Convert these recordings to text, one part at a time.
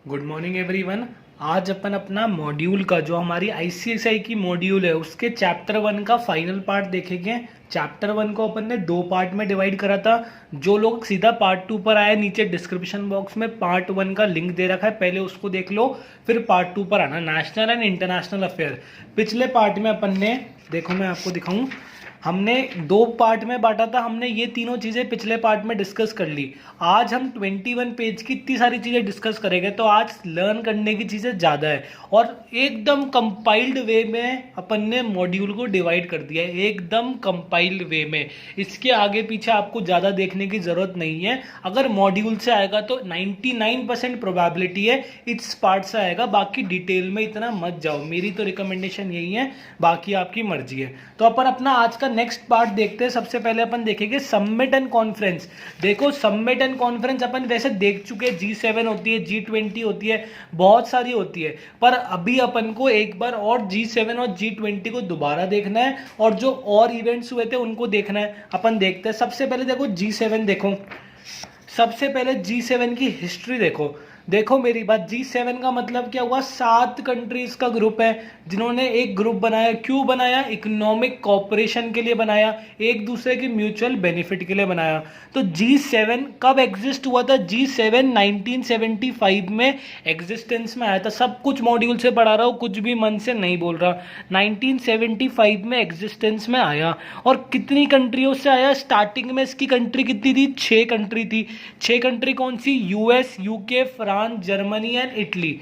Good morning everyone. आज अपन अपना module का जो हमारी आईसीएसआई की मॉड्यूल है उसके चैप्टर 1 का फाइनल पार्ट देखेंगे। चैप्टर 1 को अपन ने 2 पार्ट में डिवाइड करा था। जो लोग सीधा पार्ट 2 पर आए, नीचे डिस्क्रिप्शन बॉक्स में पार्ट 1 का लिंक दे रखा है, पहले उसको देख लो, फिर पार्ट 2 पर आना। नेशनल एंड इंटरनेशनल अफेयर पिछले पार्ट में अपन ने, देखो मैं आपको दिखाऊं, हमने 2 पार्ट में बांटा था। हमने ये तीनों चीज़ें पिछले पार्ट में डिस्कस कर ली। आज हम 21 पेज की इतनी सारी चीज़ें डिस्कस करेंगे, तो आज लर्न करने की चीज़ें ज़्यादा है और एकदम कंपाइल्ड वे में अपन ने मॉड्यूल को डिवाइड कर दिया है, एकदम कंपाइल्ड वे में। इसके आगे पीछे आपको ज़्यादा देखने की ज़रूरत नहीं है। अगर मॉड्यूल से आएगा तो 99% प्रोबेबिलिटी है इस पार्ट से आएगा, बाकी डिटेल में इतना मत जाओ। मेरी तो रिकमेंडेशन यही है, बाकी आपकी मर्जी है। तो अपन अपना आज का नेक्स्ट पार्ट देखते हैं। सबसे पहले अपन देखेंगे समिट एंड कॉन्फ्रेंस। देखो समिट एंड कॉन्फ्रेंस अपन वैसे देख चुके हैं, G7 होती है, G20 होती है, बहुत सारी होती है, पर अभी अपन को एक बार और G7 और G20 को दोबारा देखना है और जो और इवेंट्स हुए थे उनको देखना है। अपन देखते हैं। सबसे पहले देखो G7, देखो सबसे पहले G7 की हिस्ट्री देखो। देखो मेरी बात, G7 का मतलब क्या हुआ? 7 कंट्रीज का ग्रुप है जिन्होंने एक ग्रुप बनाया। क्यों बनाया? इकोनॉमिक कॉपरेशन के लिए बनाया, एक दूसरे की म्यूचुअल बेनिफिट के लिए बनाया। तो G7 कब एग्जिस्ट हुआ था? G7 1975 में एग्जिस्टेंस में आया था। सब कुछ मॉड्यूल से पढ़ा रहा हूँ, कुछ भी मन से नहीं बोल रहा। 1975 में एग्जिस्टेंस में आया। और कितनी कंट्रियों से आया? स्टार्टिंग में इसकी कंट्री कितनी थी? 6 कंट्री थी। 6 कंट्री कौन सी? US, UK, France, Germany and Italy.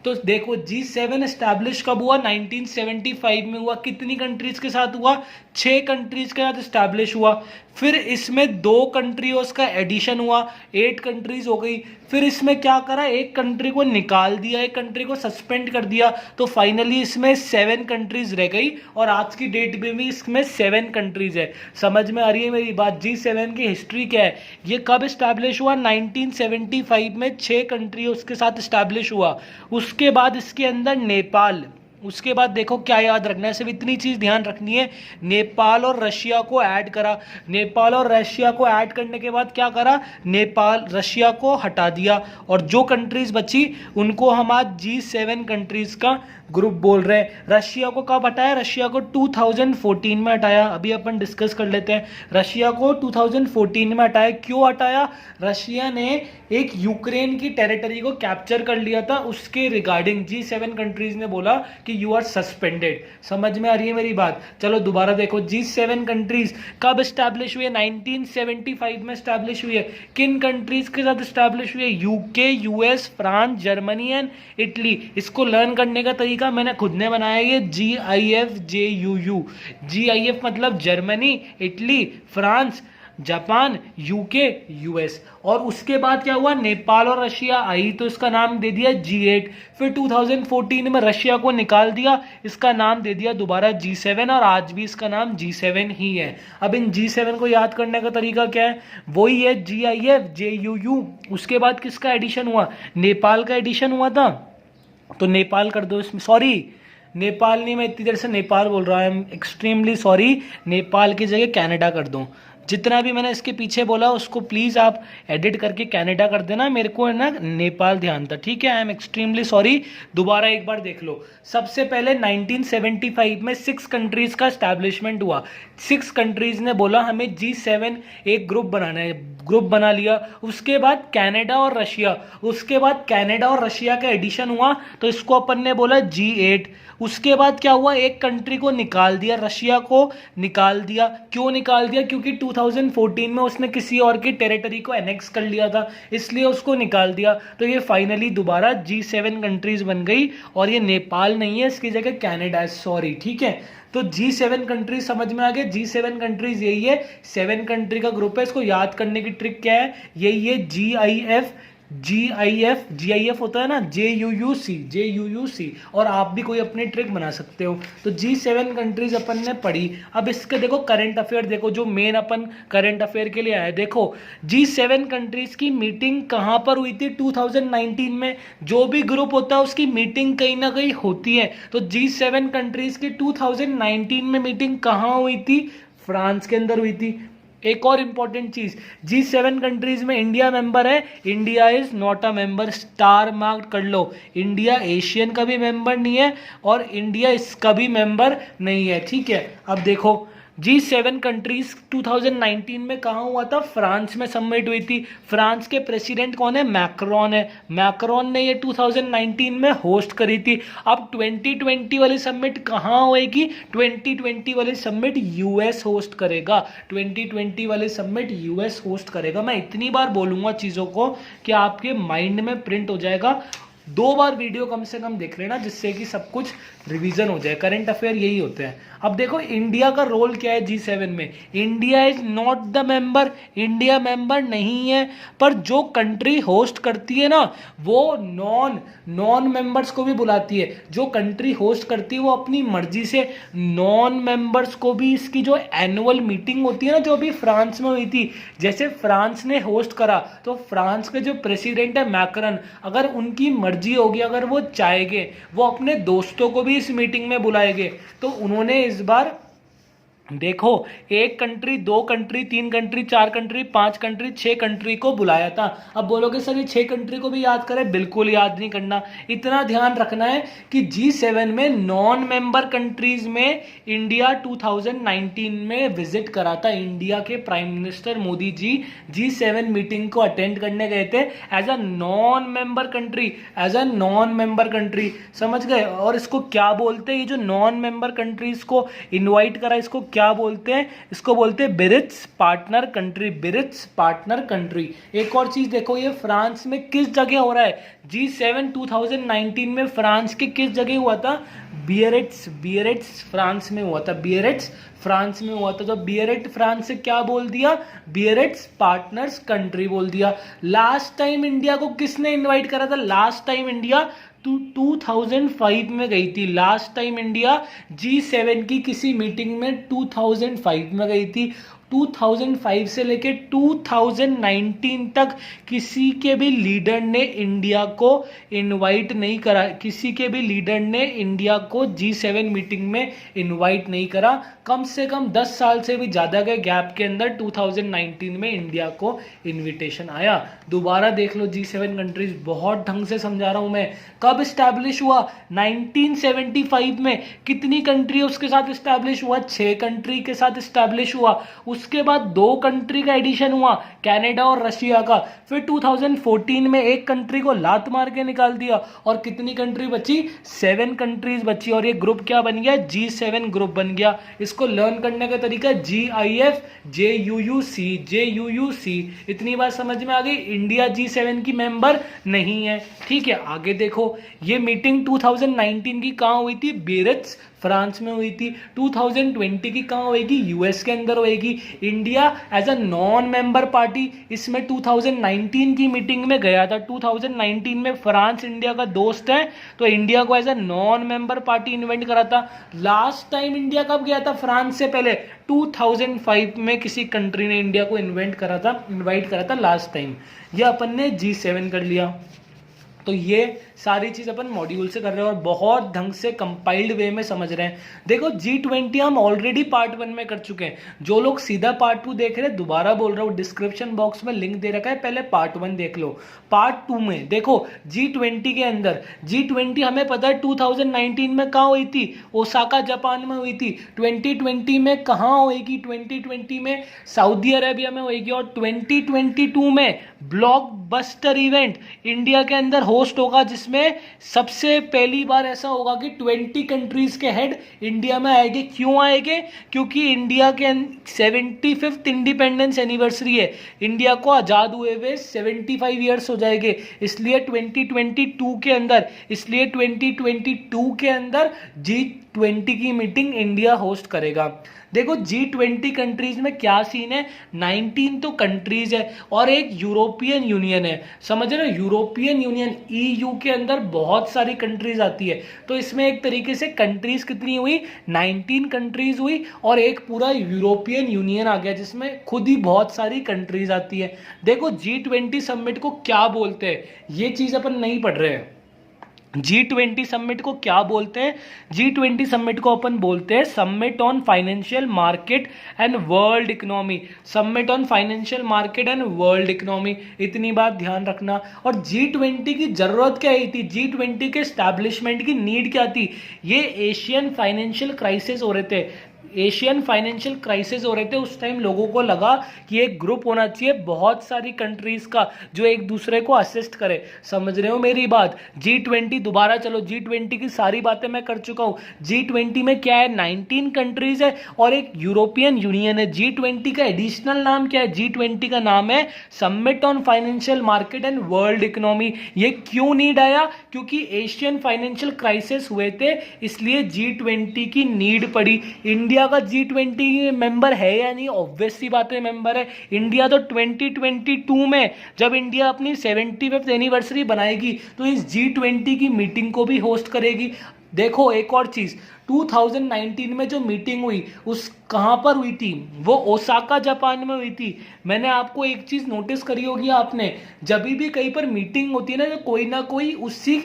तो देखो G7 एस्टैब्लिश कब हुआ? 1975 में हुआ। कितनी कंट्रीज के साथ हुआ? 6 कंट्रीज के साथ एस्टैब्लिश हुआ। फिर इसमें 2 कंट्रीज का एडिशन हुआ, 8 कंट्रीज हो गई। फिर इसमें क्या करा? एक कंट्री को निकाल दिया, एक कंट्री को सस्पेंड कर दिया, तो फाइनली इसमें 7 कंट्रीज रह गई और आज की डेट में भी इसमें 7 कंट्रीज है। समझ में आ रही है मेरी बात? G7 की हिस्ट्री क्या है? ये कब एस्टैब्लिश हुआ? 1975 में 6 कंट्री उसके साथ एस्टैब्लिश हुआ। उसके बाद इसके अंदर नेपाल। उसके बाद देखो क्या याद रखना है, सिर्फ इतनी चीज ध्यान रखनी है, नेपाल और रशिया को ऐड करा। नेपाल और रशिया को ऐड करने के बाद क्या करा? नेपाल रशिया को हटा दिया और जो कंट्रीज बची उनको हम आज G7 कंट्रीज का ग्रुप बोल रहे हैं। रशिया को कब हटाया? रशिया को 2014 में हटाया। अभी अपन डिस्कस कर लेते हैं। रशिया को 2014 में हटाया। क्यों हटाया? रशिया ने एक यूक्रेन की टेरिटरी को कैप्चर कर लिया था, उसके रिगार्डिंग G7 कंट्रीज ने बोला कि यू आर सस्पेंडेड। समझ में आ रही है मेरी बात? चलो दोबारा देखो, G7 कंट्रीज कब एस्टैब्लिश हुई है? 1975 में एस्टैब्लिश हुई है। किन कंट्रीज के साथ एस्टैब्लिश हुई है? UK, US, France, Germany and Italy. इसको लर्न करने का तरीका मैंने खुद ने बनाया। ये GIFJUU। GIF मतलब Germany, Italy, France, Japan, UK, US. और उसके बाद क्या हुआ? नेपाल और रशिया आई तो इसका नाम दे दिया G8। फिर 2014 में रशिया को निकाल दिया, इसका नाम दे दिया दोबारा G7 और आज भी इसका नाम G7 ही है। अब इन G7 को याद करने का तरीका क्या है? वही है GIFJUU। उसके बाद किसका एडिशन हुआ? नेपाल का एडिशन हुआ था, तो नेपाल कर दो इसमें। सॉरी, नेपाल नहीं, मैं इतनी देर से नेपाल बोल रहा हूँ, एक्सट्रीमली सॉरी। नेपाल की जगह कनाडा कर दो। जितना भी मैंने इसके पीछे बोला उसको प्लीज़ आप एडिट करके कनाडा कर देना। मेरे को है ना नेपाल ध्यान था, ठीक है? I am extremely sorry. दोबारा एक बार देख लो। सबसे पहले 1975 में 6 कंट्रीज का एस्टैब्लिशमेंट हुआ। 6 कंट्रीज ने बोला हमें G7 एक ग्रुप बनाना है, ग्रुप बना लिया। उसके बाद कनाडा और रशिया, उसके बाद कनाडा और रशिया का एडिशन हुआ तो इसको अपन ने बोला G8। उसके बाद क्या हुआ? एक कंट्री को निकाल दिया, रशिया को निकाल दिया। क्यों निकाल दिया? क्योंकि 2014 में उसने किसी और की टेरिटरी को एनेक्स कर लिया था, इसलिए उसको निकाल दिया। तो ये फाइनली दोबारा G7 कंट्रीज बन गई और ये नेपाल नहीं है, इसकी जगह कनाडा है। सॉरी, ठीक है? तो G7 कंट्रीज समझ में आ गया। G7 कंट्रीज यही है, 7 कंट्री का ग्रुप है। इसको याद करने की ट्रिक क्या है? यही है GIF होता है ना, JUUC। और आप भी कोई अपनी ट्रिक बना सकते हो। तो G7 कंट्रीज अपन ने पढ़ी। अब इसके देखो करंट अफेयर, देखो जो मेन अपन करंट अफेयर के लिए आए। देखो G7 कंट्रीज की मीटिंग कहां पर हुई थी? 2019 में। जो भी ग्रुप होता है उसकी मीटिंग कहीं ना कहीं होती है। तो G7 कंट्रीज की 2019 में मीटिंग कहां हुई थी? फ्रांस के अंदर हुई थी। एक और इंपॉर्टेंट चीज, G7 कंट्रीज में इंडिया मेंबर है, India is not a member, star mark कर लो। इंडिया एशियन का भी मेंबर नहीं है और इंडिया इसका भी मेंबर नहीं है, ठीक है। अब देखो G7 कंट्रीज 2019 में कहाँ हुआ था, फ्रांस में समिट हुई थी। फ्रांस के प्रेसिडेंट कौन है, मैक्रोन है। मैक्रोन ने ये 2019 में होस्ट करी थी। अब 2020 वाली समिट कहाँ होएगी, 2020 वाली समिट यूएस होस्ट करेगा। 2020 वाली समिट यूएस होस्ट करेगा। मैं इतनी बार बोलूंगा चीज़ों को कि आपके माइंड में प्रिंट हो जाएगा। 2 बार वीडियो कम से कम देख लेना, जिससे कि सब कुछ रिवीजन हो जाए। करंट अफेयर यही होते हैं। अब देखो इंडिया का रोल क्या है G7 में। India is not the member, India member नहीं है, पर जो कंट्री होस्ट करती है ना, वो नॉन मेंबर्स को भी बुलाती है। जो कंट्री होस्ट करती है वो अपनी मर्जी से नॉन मेंबर्स को भी, इसकी जो एनुअल मीटिंग होती है ना, जो अभी फ्रांस में हुई थी, जैसे फ्रांस ने होस्ट करा, तो फ्रांस के जो प्रेसिडेंट है मैक्रन, अगर उनकी मर्जी होगी, अगर वो चाहेंगे, वो अपने दोस्तों को भी इस मीटिंग में बुलाएंगे। तो उन्होंने इस बार देखो 1 country, 2 country, 3 country, 4 country, 5 country, 6 country को बुलाया था। अब बोलोगे सर ये 6 कंट्री को भी याद करें, बिल्कुल याद नहीं करना। इतना ध्यान रखना है कि G7 में नॉन मेंबर कंट्रीज में इंडिया 2019 में विजिट करा था। इंडिया के prime minister Modi ji G7 meeting को अटेंड करने गए थे as a non member country, as a non member country, समझ गए। और इसको क्या बोलते हैं, ये जो नॉन मेंबर कंट्रीज को इन्वाइट करा, इसको क्या बोलते हैं, इसको बोलते हैं बिरिट्स पार्टनर कंट्री, बिरिट्स पार्टनर कंट्री। एक और चीज देखो, ये फ्रांस में किस जगह हो रहा है, G7 2019 में फ्रांस के किस जगह हुआ था, बियरेट्स फ्रांस में हुआ था, बियरेट्स फ्रांस में हुआ था। तो बियरेट फ्रांस से क्या बोल दिया, बियरेट्स पार्टनर्स कंट्री बोल दिया। लास्ट टाइम इंडिया को किसने इनवाइट करा था, लास्ट टाइम इंडिया 2005 में गई थी। लास्ट टाइम इंडिया G7 की किसी मीटिंग में 2005 में गई थी। 2005 से लेके 2019 तक किसी के भी लीडर ने इंडिया को इनवाइट नहीं करा, किसी के भी लीडर ने इंडिया को G7 मीटिंग में इनवाइट नहीं करा। कम से कम 10 साल से भी ज़्यादा के गैप के अंदर 2019 में इंडिया को इनविटेशन आया। दोबारा देख लो G7 कंट्रीज, बहुत ढंग से समझा रहा हूँ मैं। कब स्टैब्लिश हुआ, 1975 में। कितनी कंट्री उसके साथ स्टैब्लिश हुआ, 6 कंट्री के साथ स्टैब्लिश हुआ। उसके बाद 2 कंट्री का एडिशन हुआ, कनाडा और रशिया का। फिर 2014 में 1 कंट्री को लात मार के निकाल दिया और कितनी कंट्री बची, 7 कंट्रीज बची। और ये ग्रुप क्या बन गया, G7 ग्रुप बन गया। इसको लर्न करने का तरीका GIF JUUC। इतनी बात समझ में आ गई। इंडिया G7 की मेंबर नहीं है, ठीक है। आगे देखो, ये मीटिंग 2019 की कहाँ हुई थी, बियरेट्स फ्रांस में हुई थी। 2020 की कहाँ होएगी, यूएस के अंदर होएगी। India as a non member party इसमें 2019 की मीटिंग में गया था। 2019 में फ्रांस इंडिया का दोस्त है, तो इंडिया को as a non member party invite करा था। लास्ट टाइम इंडिया कब गया था फ्रांस से पहले, 2005 में किसी कंट्री ने इंडिया को इन्वाइट करा था लास्ट टाइम। ये अपन ने G7 कर लिया। तो ये सारी चीज़ अपन मॉड्यूल से कर रहे हैं और बहुत ढंग से कंपाइल्ड वे में समझ रहे हैं। देखो G20 हम ऑलरेडी पार्ट 1 में कर चुके हैं। जो लोग सीधा पार्ट 2 देख रहे हैं, दोबारा बोल रहा हूँ, डिस्क्रिप्शन बॉक्स में लिंक दे रखा है, पहले पार्ट 1 देख लो। पार्ट 2 में देखो G20 के अंदर, G20 हमें पता है 2019 में कहाँ हुई थी, ओसाका जापान में हुई थी। 2020 में कहाँ होएगी, 2020 में सऊदी अरेबिया में होएगी। और 2022 में ब्लॉकबस्टर इवेंट इंडिया के अंदर होस्ट होगा, जिसमें सबसे पहली बार ऐसा होगा कि 20 कंट्रीज के हेड इंडिया में आएंगे। क्यों आएंगे, क्योंकि इंडिया के 75th इंडिपेंडेंस एनिवर्सरी है। इंडिया को आजाद हुए हुए 75 ईयर्स हो जाएंगे, इसलिए 2022 के अंदर G20 की मीटिंग इंडिया होस्ट करेगा। देखो G20 कंट्रीज में क्या सीन है, 19 तो कंट्रीज है और एक यूरोपियन यूनियन है, समझ रहे हो। यूरोपियन यूनियन EU के अंदर बहुत सारी कंट्रीज आती है। तो इसमें एक तरीके से कंट्रीज कितनी हुई, 19 कंट्रीज हुई और एक पूरा यूरोपियन यूनियन आ गया, जिसमें खुद ही बहुत सारी कंट्रीज आती है। देखो G20 समिट को क्या बोलते हैं, ये चीज अपन नहीं पढ़ रहे हैं। G20 समिट को क्या बोलते हैं? G20 समिट को अपन बोलते हैं summit on financial market and world economy. Summit on financial market and world economy, इतनी बात ध्यान रखना। और G20 की जरूरत क्या आई थी? G20 के एस्टैब्लिशमेंट की नीड क्या थी? ये एशियन फाइनेंशियल क्राइसिस हो रहे थे, एशियन फाइनेंशियल क्राइसिस हो रहे थे। उस टाइम लोगों को लगा कि एक ग्रुप होना चाहिए बहुत सारी कंट्रीज का जो एक दूसरे को असिस्ट करे। समझ रहे हो मेरी बात? G20 दोबारा चलो, G20 की सारी बातें मैं कर चुका हूँ। G20 में क्या है? 19 कंट्रीज है और एक यूरोपियन यूनियन है। G20 का एडिशनल नाम क्या है? G20 का नाम है summit on financial market and world economy. ये क्यों नीड आया? क्योंकि एशियन फाइनेंशियल क्राइसिस हुए थे, इसलिए G20 की नीड पड़ी। इंडिया का G20 मेंबर है या नहीं? ऑब्वियस सी बात है, मेंबर है। इंडिया तो 2022 में जब इंडिया अपनी 75th एनिवर्सरी बनाएगी तो इस G20 की मीटिंग को भी होस्ट करेगी। देखो एक और चीज, 2019 में जो मीटिंग हुई उस कहां पर हुई थी? वो ओसाका जापान में हुई थी। मैंने आपको एक चीज नोटिस करी होगी आपने, जब भी कहीं पर मीटिंग होती है ना कोई उसी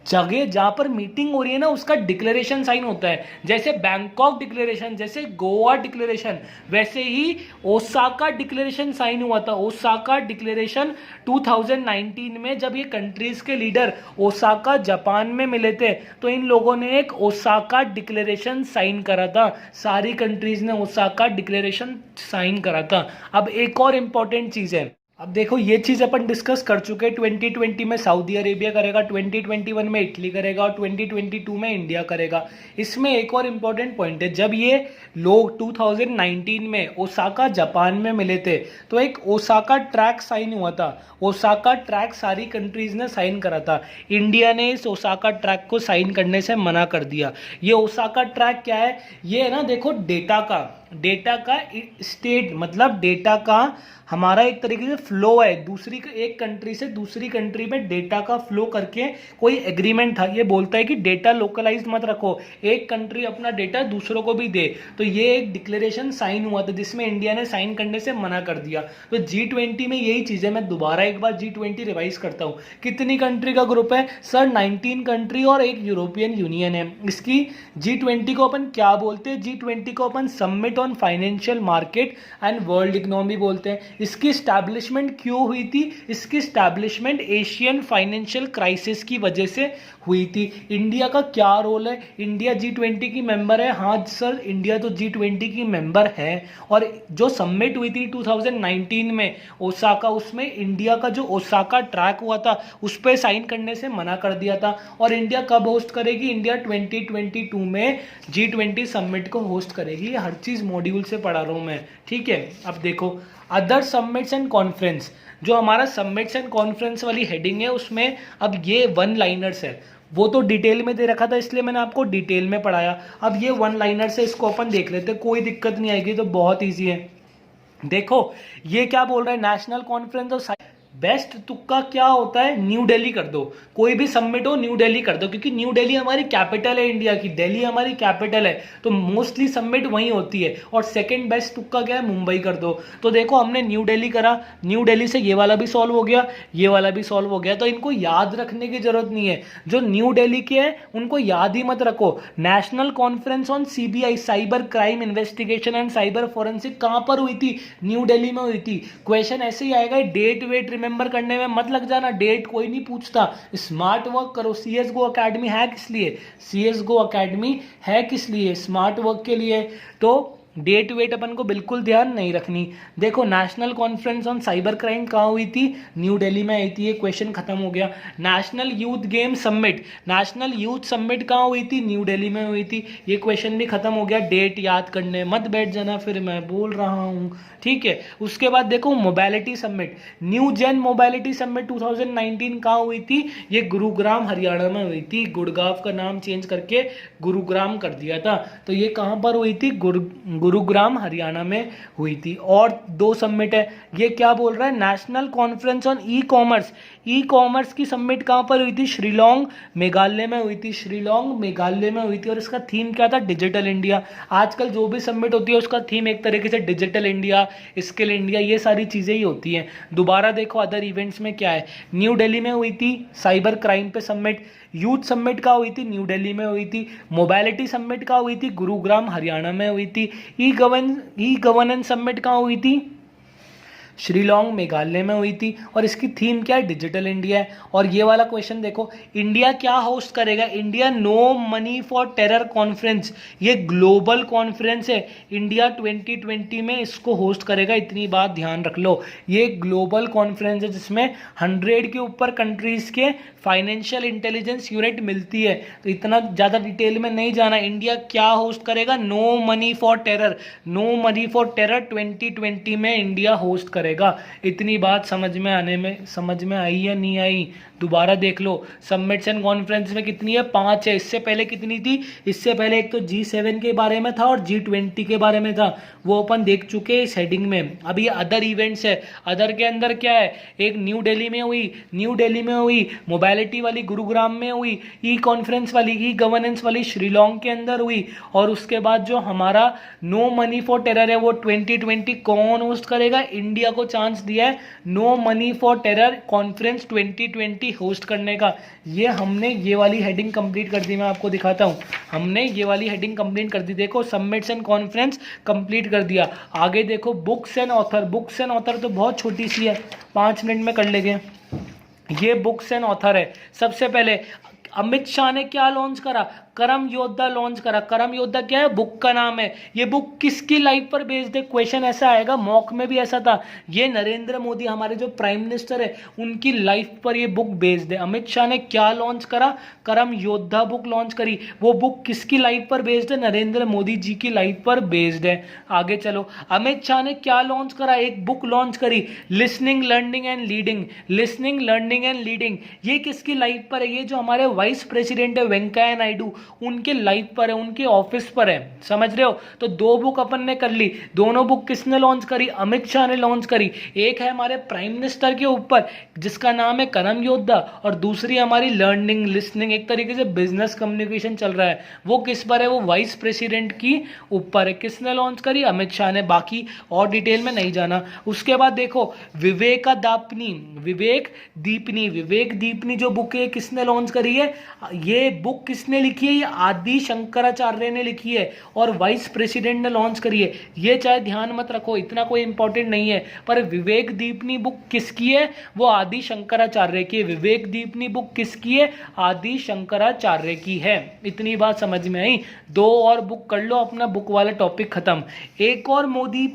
जगह जहां पर मीटिंग हो रही है ना उसका डिक्लेरेशन साइन होता है। जैसे बैंकॉक डिक्लेरेशन, जैसे गोवा डिक्लेरेशन, वैसे ही ओसाका डिक्लेरेशन साइन हुआ था। ओसाका डिक्लेरेशन 2019 में जब ये कंट्रीज के लीडर ओसाका जापान में मिले थे तो इन लोगों ने एक ओसाका डिक्लेरेशन साइन करा था। सारी कंट्रीज ने ओसाका डिक्लेरेशन साइन करा था। अब एक और इंपॉर्टेंट चीज है, अब देखो ये चीज अपन डिस्कस कर चुके हैं। 2020 में सऊदी अरेबिया करेगा, 2021 में इटली करेगा और 2022 में इंडिया करेगा। इसमें एक और इम्पॉर्टेंट पॉइंट है, जब ये लोग 2019 में ओसाका जापान में मिले थे तो एक ओसाका ट्रैक साइन हुआ था। ओसाका ट्रैक सारी कंट्रीज ने साइन करा था। इंडिया ने इस ओसाका ट्रैक को साइन करने से मना कर दिया। ये ओसाका ट्रैक क्या है? ये है ना, देखो डेटा का स्टेट, मतलब डेटा का हमारा एक तरीके से फ्लो है, दूसरी एक कंट्री से दूसरी कंट्री में डेटा का फ्लो करके कोई एग्रीमेंट था। ये बोलता है कि डेटा लोकलाइज मत रखो, एक कंट्री अपना डेटा दूसरों को भी दे। तो ये एक डिक्लेरेशन साइन हुआ था जिसमें इंडिया ने साइन करने से मना कर दिया। तो G20 में यही चीज है। मैं दोबारा एक बार G20 रिवाइज करता हूँ। कितनी कंट्री का ग्रुप है सर? 19 कंट्री और एक यूरोपियन यूनियन है। इसकी G20 को अपन क्या बोलते हैं? G20 को अपन summit on financial market and world economy बोलते हैं। इसकी स्टैब्लिशमेंट क्यों हुई थी? इसकी स्टैब्लिशमेंट एशियन फाइनेंशियल क्राइसिस की वजह से हुई थी। इंडिया का क्या रोल है? इंडिया G20 की मेंबर है। हाँ सर, इंडिया तो G20 की मेंबर है। और जो समिट हुई थी 2019 में ओसाका, उसमें इंडिया का जो ओसाका ट्रैक हुआ था उस पर साइन करने से मना कर दिया था। और इंडिया कब होस्ट करेगी? इंडिया 2022 में G20 समिट को होस्ट करेगी। हर चीज मॉड्यूल से पढ़ा रहा हूं मैं, ठीक है। अब देखो अदर समिट्स एंड कॉन्फ्रेंस, जो हमारा समिट्स एंड कॉन्फ्रेंस वाली हेडिंग है उसमें अब ये वन लाइनर्स है। वो तो डिटेल में दे रखा था इसलिए मैंने आपको डिटेल में पढ़ाया। अब ये वन लाइनर्स है, इसको अपन देख लेते हैं, कोई दिक्कत नहीं आएगी, तो बहुत ईजी है। देखो ये क्या बोल रहा है, नेशनल कॉन्फ्रेंस ऑफ बेस्ट तुक्का क्या होता है? न्यू दिल्ली कर दो। कोई भी समिट हो न्यू दिल्ली कर दो, क्योंकि न्यू दिल्ली हमारी कैपिटल है इंडिया की, दिल्ली हमारी कैपिटल है, तो मोस्टली समिट वहीं होती है। और सेकंड बेस्ट तुक्का क्या है? मुंबई कर दो। तो देखो हमने न्यू दिल्ली करा, न्यू दिल्ली से ये वाला भी सॉल्व हो गया, ये वाला भी सॉल्व हो गया। तो इनको याद रखने की जरूरत नहीं है, जो न्यू दिल्ली के हैं उनको याद ही मत रखो। National conference on CBI, cyber crime investigation and cyber forensic, कहां पर हुई थी? न्यू दिल्ली में हुई थी। क्वेश्चन ऐसे ही आएगा, डेट वेट रिमेंबर करने में मत लग जाना, डेट कोई नहीं पूछता। स्मार्ट वर्क करो। CSGO अकेडमी है किस लिए? CSGO अकेडमी है किस लिए? स्मार्ट वर्क के लिए। तो डेट वेट अपन को बिल्कुल ध्यान नहीं रखनी। देखो national conference on cyber crime कहाँ हुई थी? न्यू दिल्ली में आई थी। ये क्वेश्चन खत्म हो गया। National youth game summit, national youth summit कहाँ हुई थी? न्यू दिल्ली में हुई थी। ये क्वेश्चन भी खत्म हो गया। डेट याद करने मत बैठ जाना, फिर मैं बोल रहा हूँ, ठीक है। उसके बाद देखो mobility summit, new gen mobility summit 2019 कहाँ हुई थी? ये गुरुग्राम हरियाणा में हुई थी। गुड़गांव का नाम चेंज करके गुरुग्राम कर दिया था। तो ये कहाँ पर हुई थी? गुरुग्राम हरियाणा में हुई थी। और दो समिट है, ये क्या बोल रहा है? National conference on e commerce, e commerce की समिट कहाँ पर हुई थी? शिलोंग मेघालय में हुई थी। शिलोंग मेघालय में हुई थी। और इसका थीम क्या था? Digital India. आजकल जो भी समिट होती है उसका थीम एक तरीके से डिजिटल इंडिया, स्किल इंडिया, ये सारी चीजें ही होती हैं। दोबारा देखो अदर इवेंट्स में क्या है। न्यू दिल्ली में हुई थी साइबर क्राइम पे समिट, यूथ समिट कहाँ हुई थी? न्यू दिल्ली में हुई थी। मोबाइलिटी समिट कहाँ हुई थी? गुरुग्राम हरियाणा में हुई थी। ई गवर्नेंस समिट कहाँ हुई थी? शिलोंग मेघालय में हुई थी। और इसकी थीम क्या है? डिजिटल इंडिया है। और ये वाला क्वेश्चन देखो, इंडिया क्या होस्ट करेगा? India no money for terror conference, ये ग्लोबल कॉन्फ्रेंस है, इंडिया 2020 में इसको होस्ट करेगा। इतनी बात ध्यान रख लो, ये ग्लोबल कॉन्फ्रेंस है जिसमें 100 के ऊपर कंट्रीज के फाइनेंशियल इंटेलिजेंस यूनिट मिलती है। तो इतना ज़्यादा डिटेल में नहीं जाना। इंडिया क्या होस्ट करेगा? No money for terror, no money for terror 2020 में इंडिया होस्ट करेगा। इतनी बात समझ में आई या नहीं आई? दोबारा देख लो, समिट्स एंड कॉन्फ्रेंस में कितनी है? 5 है। इससे पहले कितनी थी? इससे पहले एक तो G7 के बारे में था और G20 के बारे में था, वो अपन देख चुके हैं इस हेडिंग में। अब ये अदर इवेंट्स है। अदर के अंदर क्या है? एक न्यू दिल्ली में हुई, मोबाइलिटी वाली गुरुग्राम में हुई, ई कॉन्फ्रेंस वाली, ई गवर्नेंस वाली शिलोंग के अंदर हुई। और उसके बाद जो हमारा नो मनी फॉर टेरर है वो 2020 कौन होस्ट करेगा? इंडिया को चांस दिया है no money for terror conference 2020 host करने का। हमने ये वाली हेडिंग कंप्लीट कर दी। मैं आपको दिखाता हूं, हमने ये वाली हेडिंग कंप्लीट कर दी। देखो, समिट्स एंड कॉन्फ्रेंस कंप्लीट कर दिया। आगे देखो, बुक्स एंड ऑथर तो बहुत छोटी सी है, 5 मिनट में कर लेंगे। ये बुक्स एंड ऑथर है। सबसे पहले अमित शाह ने क्या लॉन्च करा? करम योद्धा लॉन्च करा। करम योद्धा क्या है? बुक का नाम है। ये बुक किसकी लाइफ पर बेस्ड है? क्वेश्चन ऐसा आएगा, मॉक में भी ऐसा था। ये नरेंद्र मोदी, हमारे जो प्राइम मिनिस्टर है, उनकी लाइफ पर ये बुक बेस्ड है। अमित शाह ने क्या लॉन्च करा? करम योद्धा बुक लॉन्च करी। वो बुक किसकी लाइफ पर बेस्ड है? नरेंद्र मोदी जी की लाइफ पर बेस्ड है। आगे चलो, अमित शाह ने क्या लॉन्च करा? एक बुक लॉन्च करी, लिसनिंग लर्निंग एंड लीडिंग। ये किसकी लाइफ पर है? ये जो हमारे वाइस प्रेसिडेंट है वेंकैया नायडू, उनके लाइफ पर है, उनके ऑफिस पर है। समझ रहे हो? तो 2 बुक अपन ने कर ली। दोनों बुक किसने लॉन्च करी? अमित शाह ने लॉन्च करी। एक है हमारे प्राइम मिनिस्टर के ऊपर जिसका नाम है करम योद्धा, और दूसरी हमारी लर्निंग लिसनिंग, एक तरीके से बिजनेस कम्युनिकेशन चल रहा है, वो किस पर है? वो वाइस प्रेसिडेंट की ऊपर है। किसने लॉन्च करी? अमित शाह ने। बाकी और डिटेल में नहीं जाना। उसके बाद देखो, विवेक दीपनी जो बुक है किसने लॉन्च करी है? ये बुक किसने लिखी है? ये आदि शंकराचार्य ने लिखी है और वाइस प्रेसिडेंट ने लॉन्च करी है। ये चाहे ध्यान मत रखो, इतना कोई इंपॉर्टेंट नहीं है, पर विवेक दीपनी बुक किसकी है? वो आदि शंकराचार्य की है। विवेक दीपनी बुक किसकी है? आदि शंकराचार्य की है। इतनी बात समझ में आई? 2 और बुक कर लो, अपना बुक वाला टॉपिक खत्म। एक और मोदी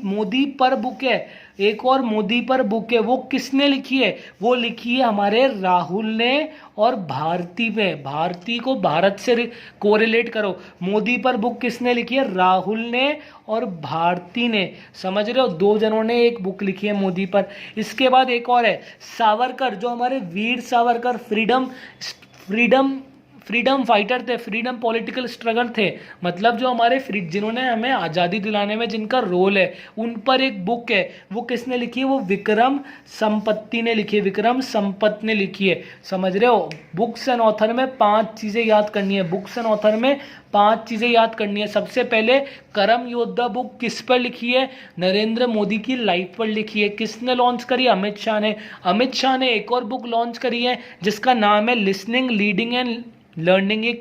पर बुक है, वो किसने लिखी है? वो लिखी है हमारे राहुल ने और भारती पे। भारती को भारत से कोरिलेट करो। मोदी पर बुक किसने लिखी है? राहुल ने और भारती ने। समझ रहे हो? 2 जनों ने एक बुक लिखी है मोदी पर। इसके बाद एक और है सावरकर, जो हमारे वीर सावरकर फ्रीडम फाइटर थे, फ्रीडम पॉलिटिकल स्ट्रगल थे, मतलब जो हमारे जिन्होंने हमें आज़ादी दिलाने में जिनका रोल है, उन पर एक बुक है। वो किसने लिखी है? वो विक्रम संपत्ति ने लिखी है। समझ रहे हो? बुक्स एंड ऑथर में 5 चीज़ें याद करनी है। सबसे पहले, करम योद्धा बुक किस पर लिखी है? नरेंद्र मोदी की लाइफ पर लिखी है। किसने लॉन्च करी? अमित शाह ने एक और बुक लॉन्च करी है जिसका नाम है लिसनिंग लीडिंग एंड लर्निंग। ये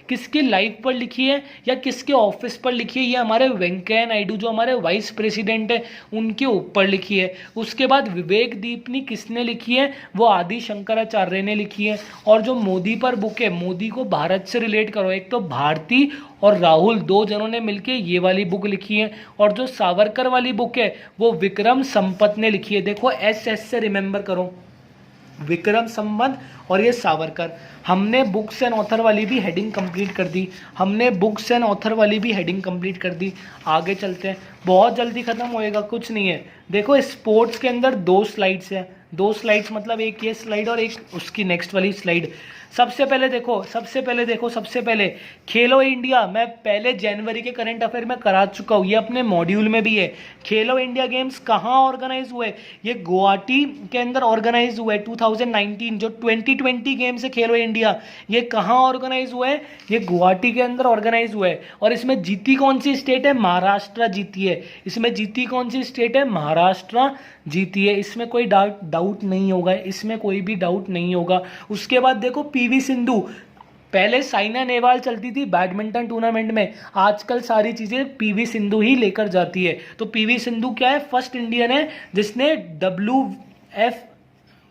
किसकी लाइफ पर लिखी है या किसके ऑफिस पर लिखी है? ये हमारे वेंकैया नायडू, जो हमारे वाइस प्रेसिडेंट है, उनके ऊपर लिखी है। उसके बाद विवेक दीपनी किसने लिखी है? वो आदि शंकराचार्य ने लिखी है। और जो मोदी पर बुक है, मोदी को भारत से रिलेट करो, एक तो भारती और राहुल, 2 जनों ने मिलके ये वाली बुक लिखी है। और जो सावरकर वाली बुक है वो विक्रम संपत ने लिखी है। देखो, एस से रिमेंबर करो, विक्रम संपत और ये सावरकर। हमने बुक्स एंड ऑथर वाली भी हेडिंग कंप्लीट कर दी। आगे चलते हैं, बहुत जल्दी खत्म होएगा, कुछ नहीं है। देखो, स्पोर्ट्स के अंदर 2 स्लाइड्स है। 2 स्लाइड्स मतलब एक ये स्लाइड और एक उसकी नेक्स्ट वाली स्लाइड। सबसे पहले खेलो इंडिया, मैं पहले जनवरी के करंट अफेयर में करा चुका हूँ, ये अपने मॉड्यूल में भी है। खेलो इंडिया गेम्स कहाँ ऑर्गेनाइज हुए? ये गुवाहाटी के अंदर ऑर्गेनाइज हुए 2019। जो 2020 T20 गेम्स है खेलो इंडिया, ये कहाँ ऑर्गेनाइज हुआ है? ये गुवाहाटी के अंदर ऑर्गेनाइज हुआ है। और इसमें जीती कौन सी स्टेट है? महाराष्ट्र जीती है। इसमें जीती कौन सी स्टेट है? महाराष्ट्र जीती है। इसमें कोई डाउट नहीं होगा, इसमें कोई भी डाउट नहीं होगा। उसके बाद देखो पीवी सिंधु, पहले साइना नेहवाल चलती थी बैडमिंटन टूर्नामेंट में, आजकल सारी चीजें पीवी सिंधु ही लेकर जाती है। तो पीवी सिंधु क्या है? फर्स्ट इंडियन है जिसने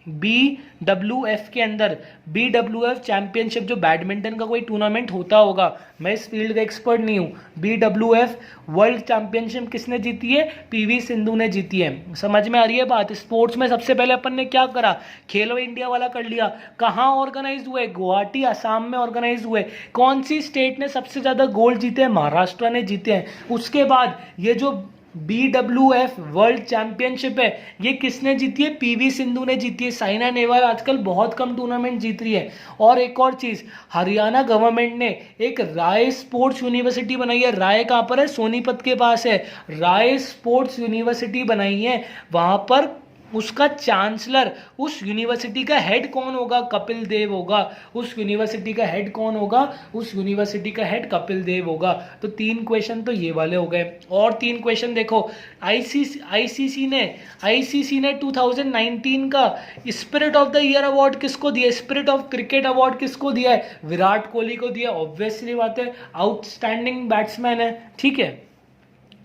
BWF के अंदर, BWF चैंपियनशिप, जो बैडमिंटन का कोई टूर्नामेंट होता होगा, मैं इस फील्ड का एक्सपर्ट नहीं हूं, BWF वर्ल्ड चैंपियनशिप किसने जीती है? पीवी सिंधु ने जीती है। समझ में आ रही है बात? स्पोर्ट्स में सबसे पहले अपन ने क्या करा? खेलो इंडिया वाला कर लिया। कहाँ ऑर्गेनाइज हुए? गुवाहाटी असम में ऑर्गेनाइज हुए। कौन सी स्टेट ने सबसे ज्यादा गोल्ड जीते हैं? महाराष्ट्र ने जीते हैं। उसके बाद ये जो BWF वर्ल्ड चैंपियनशिप है, ये किसने जीती है? पीवी सिंधु ने जीती है। साइना नेहवाल आजकल बहुत कम टूर्नामेंट जीत रही है। और एक और चीज, हरियाणा गवर्नमेंट ने एक राय स्पोर्ट्स यूनिवर्सिटी बनाई है। राय कहां पर है? सोनीपत के पास है। राय स्पोर्ट्स यूनिवर्सिटी बनाई है, वहां पर उसका चांसलर, उस यूनिवर्सिटी का हेड कौन होगा? कपिल देव होगा। उस यूनिवर्सिटी का हेड कौन होगा? उस यूनिवर्सिटी का हेड कपिल देव होगा। तो 3 क्वेश्चन तो ये वाले हो गए। और 3 क्वेश्चन देखो, आईसीसी ने 2019 का spirit of the year award किसको दिया? स्पिरिट ऑफ क्रिकेट अवार्ड किसको दिया है? विराट कोहली को दिया। ऑब्वियसली बात है, आउटस्टैंडिंग बैट्समैन है, ठीक है।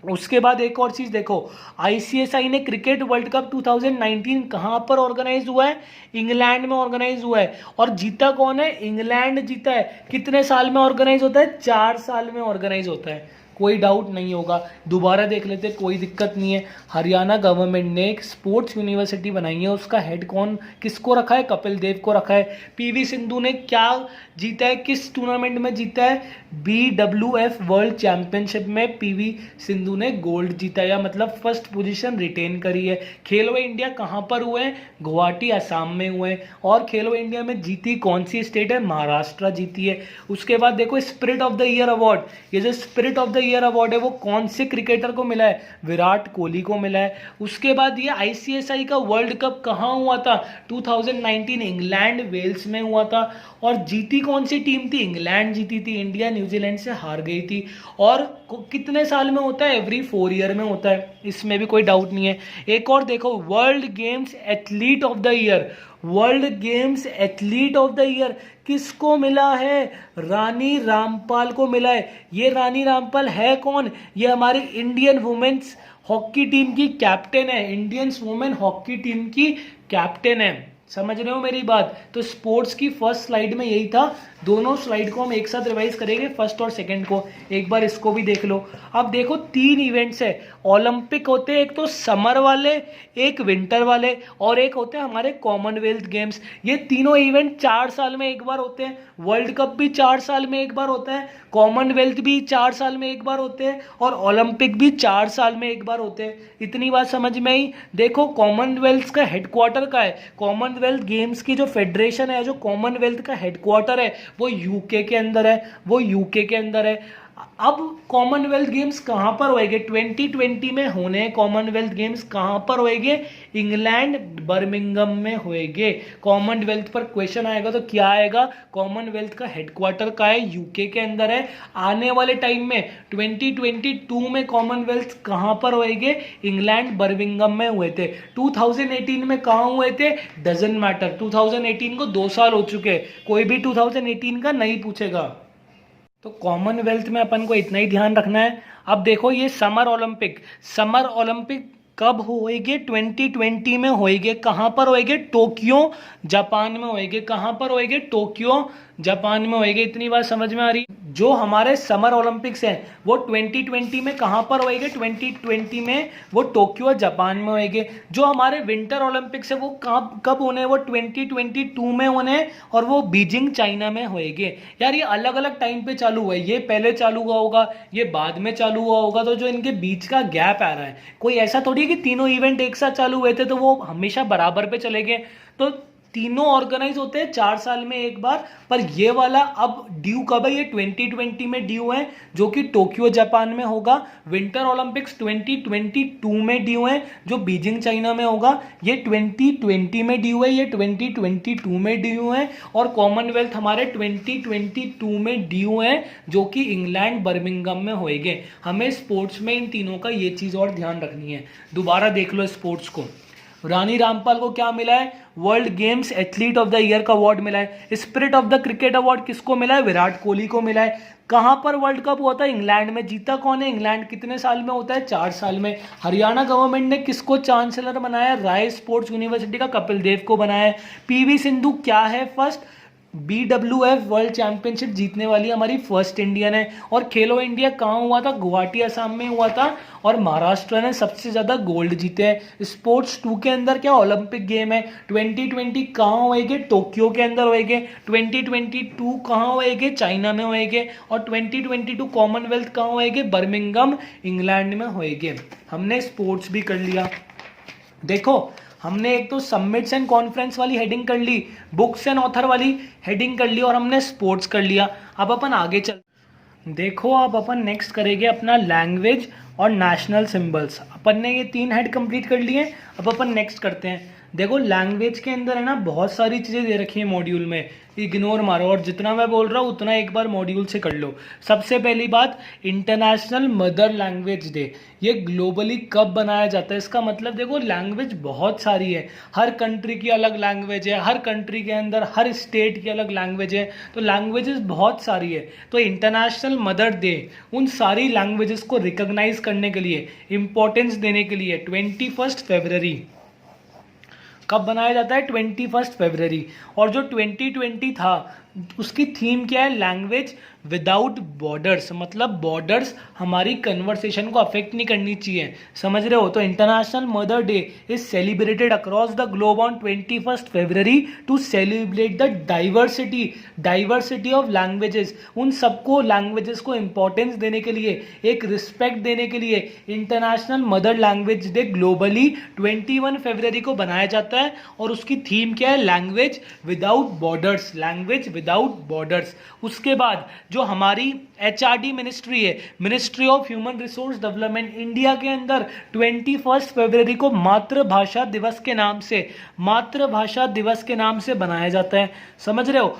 उसके बाद एक और चीज देखो, आईसीएसआई ने क्रिकेट वर्ल्ड कप 2019 कहां पर ऑर्गेनाइज हुआ है? इंग्लैंड में ऑर्गेनाइज हुआ है। और जीता कौन है? इंग्लैंड जीता है। कितने साल में ऑर्गेनाइज होता है? 4 साल में ऑर्गेनाइज होता है। कोई डाउट नहीं होगा, दोबारा देख लेते, कोई दिक्कत नहीं है। हरियाणा गवर्नमेंट ने एक स्पोर्ट्स यूनिवर्सिटी बनाई है, उसका हेड कौन, किसको रखा है? कपिल देव को रखा है। पीवी सिंधु ने क्या जीता है? किस टूर्नामेंट में जीता है? BWF वर्ल्ड चैंपियनशिप में पीवी सिंधु ने गोल्ड जीता है, या मतलब फर्स्ट पोजीशन रिटेन करी है। खेलो इंडिया कहां पर हुए हैं? गुवाहाटी असम में हुए हैं। और खेलो इंडिया में जीती कौन सी स्टेट है? महाराष्ट्र जीती है। उसके बाद देखो spirit of the year award, ये जो spirit of the year award है वो कौन से क्रिकेटर को मिला है? विराट कोहली को मिला है। उसके बाद ये आईसीएसआई का वर्ल्ड कप कहां हुआ था? 2019 इंग्लैंड वेल्स में हुआ था। और जीती कौन सी टीम थी? इंग्लैंड जीती थी। इंडिया न्यूजीलैंड से हार गई थी। और कितने साल में होता है? एवरी 4 ईयर में होता है, इसमें भी कोई डाउट नहीं है। एक और देखो, world games athlete of the year, world games athlete of the year किसको मिला है? रानी रामपाल को मिला है। ये रानी रामपाल है कौन? ये हमारी इंडियन वुमेन्स हॉकी टीम की कैप्टन है। इंडियन वुमेन हॉकी टीम की कैप्टन है। समझ रहे हो मेरी बात? तो स्पोर्ट्स की फर्स्ट स्लाइड में यही था। दोनों स्लाइड को हम एक साथ रिवाइज करेंगे, फर्स्ट और सेकंड को। एक बार इसको भी देख लो। अब देखो 3 इवेंट्स है। ओलंपिक होते हैं, एक तो समर वाले, एक विंटर वाले, और एक होते हैं हमारे कॉमनवेल्थ गेम्स। ये तीनों इवेंट 4 साल में एक बार होते हैं। वर्ल्ड कप भी 4 साल में एक बार होता है, कॉमनवेल्थ भी 4 साल में एक बार होते हैं, और ओलंपिक भी 4 साल में एक बार होते हैं। इतनी बात समझ में आई? देखो कॉमनवेल्थ का हेडक्वार्टर का है, कॉमनवेल्थ गेम्स की जो फेडरेशन है, जो कॉमनवेल्थ का हेडक्वार्टर है वो यूके के अंदर है, वो यूके के अंदर है। अब कॉमनवेल्थ गेम्स कहां पर होएंगे? 2020 में होने हैं कॉमनवेल्थ गेम्स। कहां पर होएंगे? इंग्लैंड बर्मिंघम में होएंगे। कॉमनवेल्थ पर क्वेश्चन आएगा तो क्या आएगा? कॉमनवेल्थ का हेडक्वार्टर का है, यूके के अंदर है। आने वाले टाइम में 2022 में कॉमनवेल्थ कहां पर होएंगे? इंग्लैंड बर्मिंघम में हुए थे। 2018 में कहां हुए थे? डजंट मैटर, 2018 को 2 साल हो चुके, कोई भी 2018 का नहीं पूछेगा। तो कॉमनवेल्थ में अपन को इतना ही ध्यान रखना है। अब देखो ये समर ओलंपिक कब होएगे? 2020 में होएगे। कहां पर होएगे? टोक्यो जापान में होएगे। कहां पर होएगे? टोक्यो जापान में होएगे। इतनी बात समझ में आ रही? जो हमारे समर ओलंपिक्स हैं वो 2020 में कहां पर होएगे? 2020 में वो टोक्यो जापान में होएगे। जो हमारे विंटर ओलंपिक्स है वो कब होने हैं? वो 2022 में होने हैं, और वो बीजिंग चाइना में होएगे। यार ये अलग अलग टाइम पे चालू हुआ है, ये पहले चालू हुआ होगा, ये बाद में चालू हुआ होगा। तो जो इनके बीच का गैप आ रहा है, कोई ऐसा थोड़ी है कि तीनों इवेंट एक साथ चालू हुए थे तो वो हमेशा बराबर पे चले गए। तो तीनों ऑर्गेनाइज होते हैं 4 साल में एक बार, पर ये वाला अब ड्यू कब है, ये 2020 में ड्यू है, जो कि टोक्यो जापान में होगा। विंटर ओलंपिक्स 2022 में ड्यू है, जो बीजिंग चाइना में होगा। ये 2020 में ड्यू है, ये 2022 में ड्यू है। और कॉमनवेल्थ हमारे 2022 में ड्यू है, जो कि इंग्लैंड बर्मिंघम में होएंगे। हमें स्पोर्ट्स में इन तीनों का ये चीज़ और ध्यान रखनी है। दोबारा देख लो स्पोर्ट्स को। रानी रामपाल को क्या मिला है, world games athlete of the year का अवार्ड मिला है। Spirit of the cricket award किसको मिला है, विराट कोहली को मिला है। कहां पर वर्ल्ड कप हुआ था, इंग्लैंड में। जीता कौन है, इंग्लैंड। कितने साल में होता है, 4 साल में। हरियाणा गवर्नमेंट ने किसको चांसलर बनाया, राय स्पोर्ट्स यूनिवर्सिटी का कपिल देव को बनाया है। पीवी सिंधु क्या है, फर्स्ट BWF वर्ल्ड चैंपियनशिप जीतने वाली हमारी फर्स्ट इंडियन है। और खेलो इंडिया कहाँ हुआ था, गुवाहाटी असम में हुआ था, और महाराष्ट्र ने सबसे ज्यादा गोल्ड जीते हैं। स्पोर्ट्स 2 के अंदर क्या ओलंपिक गेम है, 2020 कहाँ होएंगे, टोक्यो के अंदर होएंगे। 2022 कहाँ होएंगे, चाइना में होएंगे। और 2022 कॉमनवेल्थ कहाँ होएंगे, बर्मिंघम इंग्लैंड में होएंगे। हमने स्पोर्ट्स भी कर लिया। देखो हमने एक तो समिट्स एंड कॉन्फ्रेंस वाली हेडिंग कर ली, बुक्स एंड ऑथर वाली हेडिंग कर ली, और हमने स्पोर्ट्स कर लिया। अब अपन आगे चल, देखो अब अपन नेक्स्ट करेंगे अपना लैंग्वेज और नेशनल सिंबल्स। अपन ने ये 3 हेड कंप्लीट कर लिए। अब अपन नेक्स्ट करते हैं। देखो लैंग्वेज के अंदर है ना बहुत सारी चीज़ें दे रखी है मॉड्यूल में, इग्नोर मारो, और जितना मैं बोल रहा हूँ उतना एक बार मॉड्यूल से कर लो। सबसे पहली बात, इंटरनेशनल मदर लैंग्वेज डे। ये ग्लोबली कब बनाया जाता है, इसका मतलब देखो लैंग्वेज बहुत सारी है, हर कंट्री की अलग लैंग्वेज है, हर कंट्री के अंदर हर स्टेट की अलग लैंग्वेज है, तो लैंग्वेजेस बहुत सारी है। तो इंटरनेशनल मदर डे उन सारी लैंग्वेजेस को रिकॉग्नाइज करने के लिए, इंपॉर्टेंस देने के लिए 21 फरवरी कब बनाया जाता है, 21 फरवरी। और जो 2020 था उसकी थीम क्या है, लैंग्वेज विदाउट बॉर्डर्स, मतलब बॉर्डर्स हमारी कन्वर्सेशन को अफेक्ट नहीं करनी चाहिए, समझ रहे हो। तो international mother day is celebrated across the globe on 21 February to celebrate the diversity of languages. उन सबको लैंग्वेजेस को इंपॉर्टेंस देने के लिए, एक रिस्पेक्ट देने के लिए international mother language day globally 21 फरवरी को बनाया जाता है। और उसकी थीम क्या है, language without borders, language without borders. उसके बाद जो हमारी HRD मिनिस्ट्री है, ministry of human resource development, India के अंदर 21 फरवरी को मातृभाषा दिवस के नाम से बनाया जाता है, समझ रहे हो।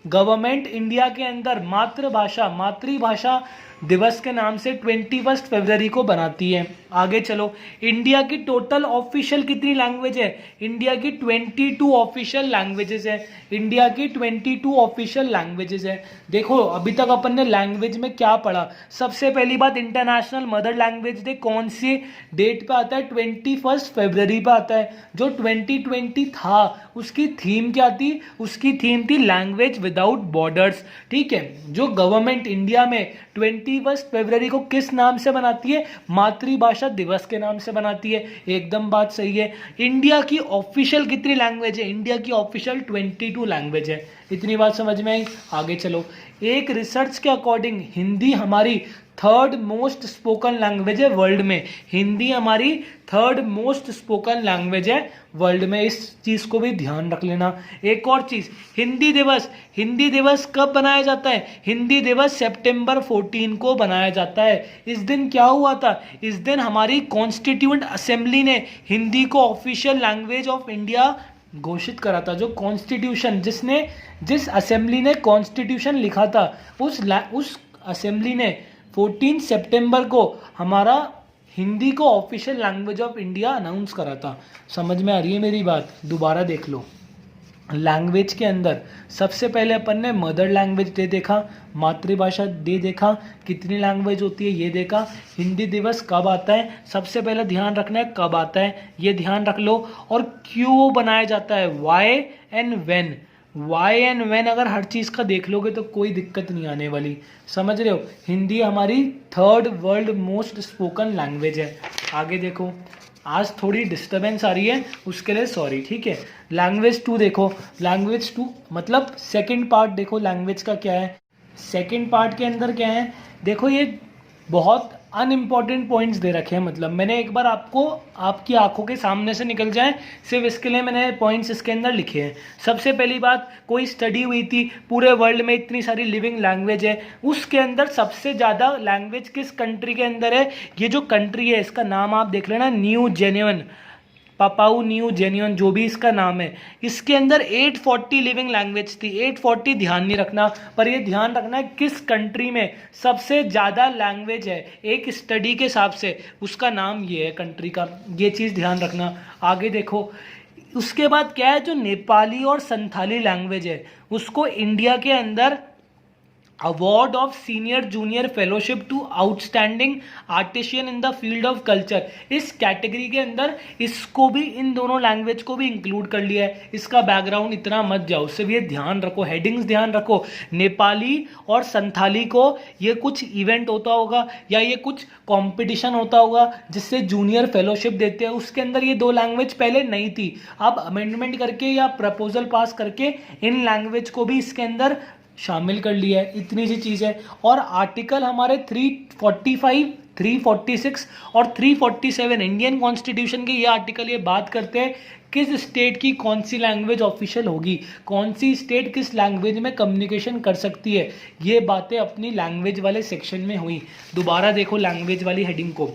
गवर्नमेंट इंडिया के अंदर मातृभाषा दिवस के नाम से 21 फरवरी को बनाती है। आगे चलो, इंडिया की टोटल ऑफिशियल कितनी लैंग्वेज है, इंडिया की 22 ऑफिशियल लैंग्वेजेस है, इंडिया की 22 ऑफिशियल लैंग्वेजेस है। देखो अभी तक अपन ने लैंग्वेज में क्या पढ़ा, सबसे पहली बात इंटरनेशनल मदर लैंग्वेज डे कौन सी डेट पे आता है, 21 फरवरी पे आता है। जो 2020 था उसकी थीम क्या थी, उसकी थीम थी लैंग्वेज विदाउट बॉर्डर्स, ठीक है। जो गवर्नमेंट इंडिया में 21 फरवरी को किस नाम से बनाती है, मातृभाषा दिवस के नाम से बनाती है, एकदम बात सही है। इंडिया की ऑफिशियल कितनी लैंग्वेज है, इंडिया की ऑफिशियल 22 लैंग्वेज है। इतनी बात समझ में आई, आगे चलो। एक रिसर्च के अकॉर्डिंग हिंदी हमारी 3rd मोस्ट स्पोकन लैंग्वेज है वर्ल्ड में, हिंदी हमारी 3rd मोस्ट स्पोकन लैंग्वेज है वर्ल्ड में, इस चीज को भी ध्यान रख लेना। एक और चीज, हिंदी दिवस कब बनाया जाता है, हिंदी दिवस सितंबर 14 को बनाया जाता है। इस दिन क्या हुआ था, इस दिन हमारी कॉन्स्टिट्यूएंट असेंबली ने हिंदी को ऑफिशियल लैंग्वेज ऑफ इंडिया घोषित करा था। जो कॉन्स्टिट्यूशन जिस असेंबली ने कॉन्स्टिट्यूशन लिखा था, उस असेंबली ने 14 सितंबर को हमारा हिंदी को official language of India announce करा था। समझ में आ रही है मेरी बात, दोबारा देख लो। लैंग्वेज के अंदर सबसे पहले अपन ने मदर लैंग्वेज डे देखा, मातृभाषा डे देखा, कितनी लैंग्वेज होती है ये देखा। हिंदी दिवस कब आता है, सबसे पहले ध्यान रखना है कब आता है, ये ध्यान रख लो। और क्यों बनाया जाता है, वाई एंड व्हेन अगर हर चीज़ का देख लोगे तो कोई दिक्कत नहीं आने वाली, समझ रहे हो। हिंदी हमारी 3rd world most spoken language है। आगे देखो, आज थोड़ी डिस्टर्बेंस आ रही है उसके लिए सॉरी, ठीक है। लैंग्वेज 2 देखो, लैंग्वेज 2 मतलब सेकंड पार्ट देखो लैंग्वेज का क्या है। सेकंड पार्ट के अंदर क्या है देखो, ये बहुत अनइम्पॉर्टेंट पॉइंट्स दे रखे हैं, मतलब मैंने एक बार आपको आपकी आंखों के सामने से निकल जाए सिर्फ इसके लिए मैंने पॉइंट्स इसके अंदर लिखे हैं। सबसे पहली बात, कोई स्टडी हुई थी पूरे वर्ल्ड में इतनी सारी लिविंग लैंग्वेज है, उसके अंदर सबसे ज़्यादा लैंग्वेज किस कंट्री के अंदर है? ये जो कंट्री है इसका नाम आप देख लेना, न्यू जेन्युइन, पापाऊ न्यू जेन्युइन, जो भी इसका नाम है, इसके अंदर 840 लिविंग लैंग्वेज थी। 840 ध्यान नहीं रखना, पर ये ध्यान रखना है किस कंट्री में सबसे ज़्यादा लैंग्वेज है एक स्टडी के हिसाब से, उसका नाम ये है कंट्री का, ये चीज़ ध्यान रखना। आगे देखो, उसके बाद क्या है, जो नेपाली और संथाली लैंग्वेज है उसको इंडिया के अंदर award of senior junior fellowship to outstanding artisan in the field of culture, इस कैटेगरी के अंदर इसको भी, इन दोनों लैंग्वेज को भी इंक्लूड कर लिया है। इसका बैकग्राउंड इतना मत जाओ, सिर्फ ये ध्यान रखो, हेडिंग्स ध्यान रखो। नेपाली और संथाली को ये कुछ इवेंट होता होगा या ये कुछ कंपटीशन होता होगा जिससे जूनियर फेलोशिप देते हैं, उसके अंदर ये दो लैंग्वेज पहले नहीं थी। अब अमेंडमेंट करके या प्रपोजल पास करके इन लैंग्वेज को भी इसके अंदर शामिल कर लिया है, इतनी सी चीज़ है। और आर्टिकल हमारे 345, 346 और 347 इंडियन कॉन्स्टिट्यूशन के ये आर्टिकल ये बात करते हैं किस स्टेट की कौन सी लैंग्वेज ऑफिशियल होगी, कौन सी स्टेट किस लैंग्वेज में कम्युनिकेशन कर सकती है, ये बातें अपनी लैंग्वेज वाले सेक्शन में हुई। दोबारा देखो लैंग्वेज वाली हेडिंग को,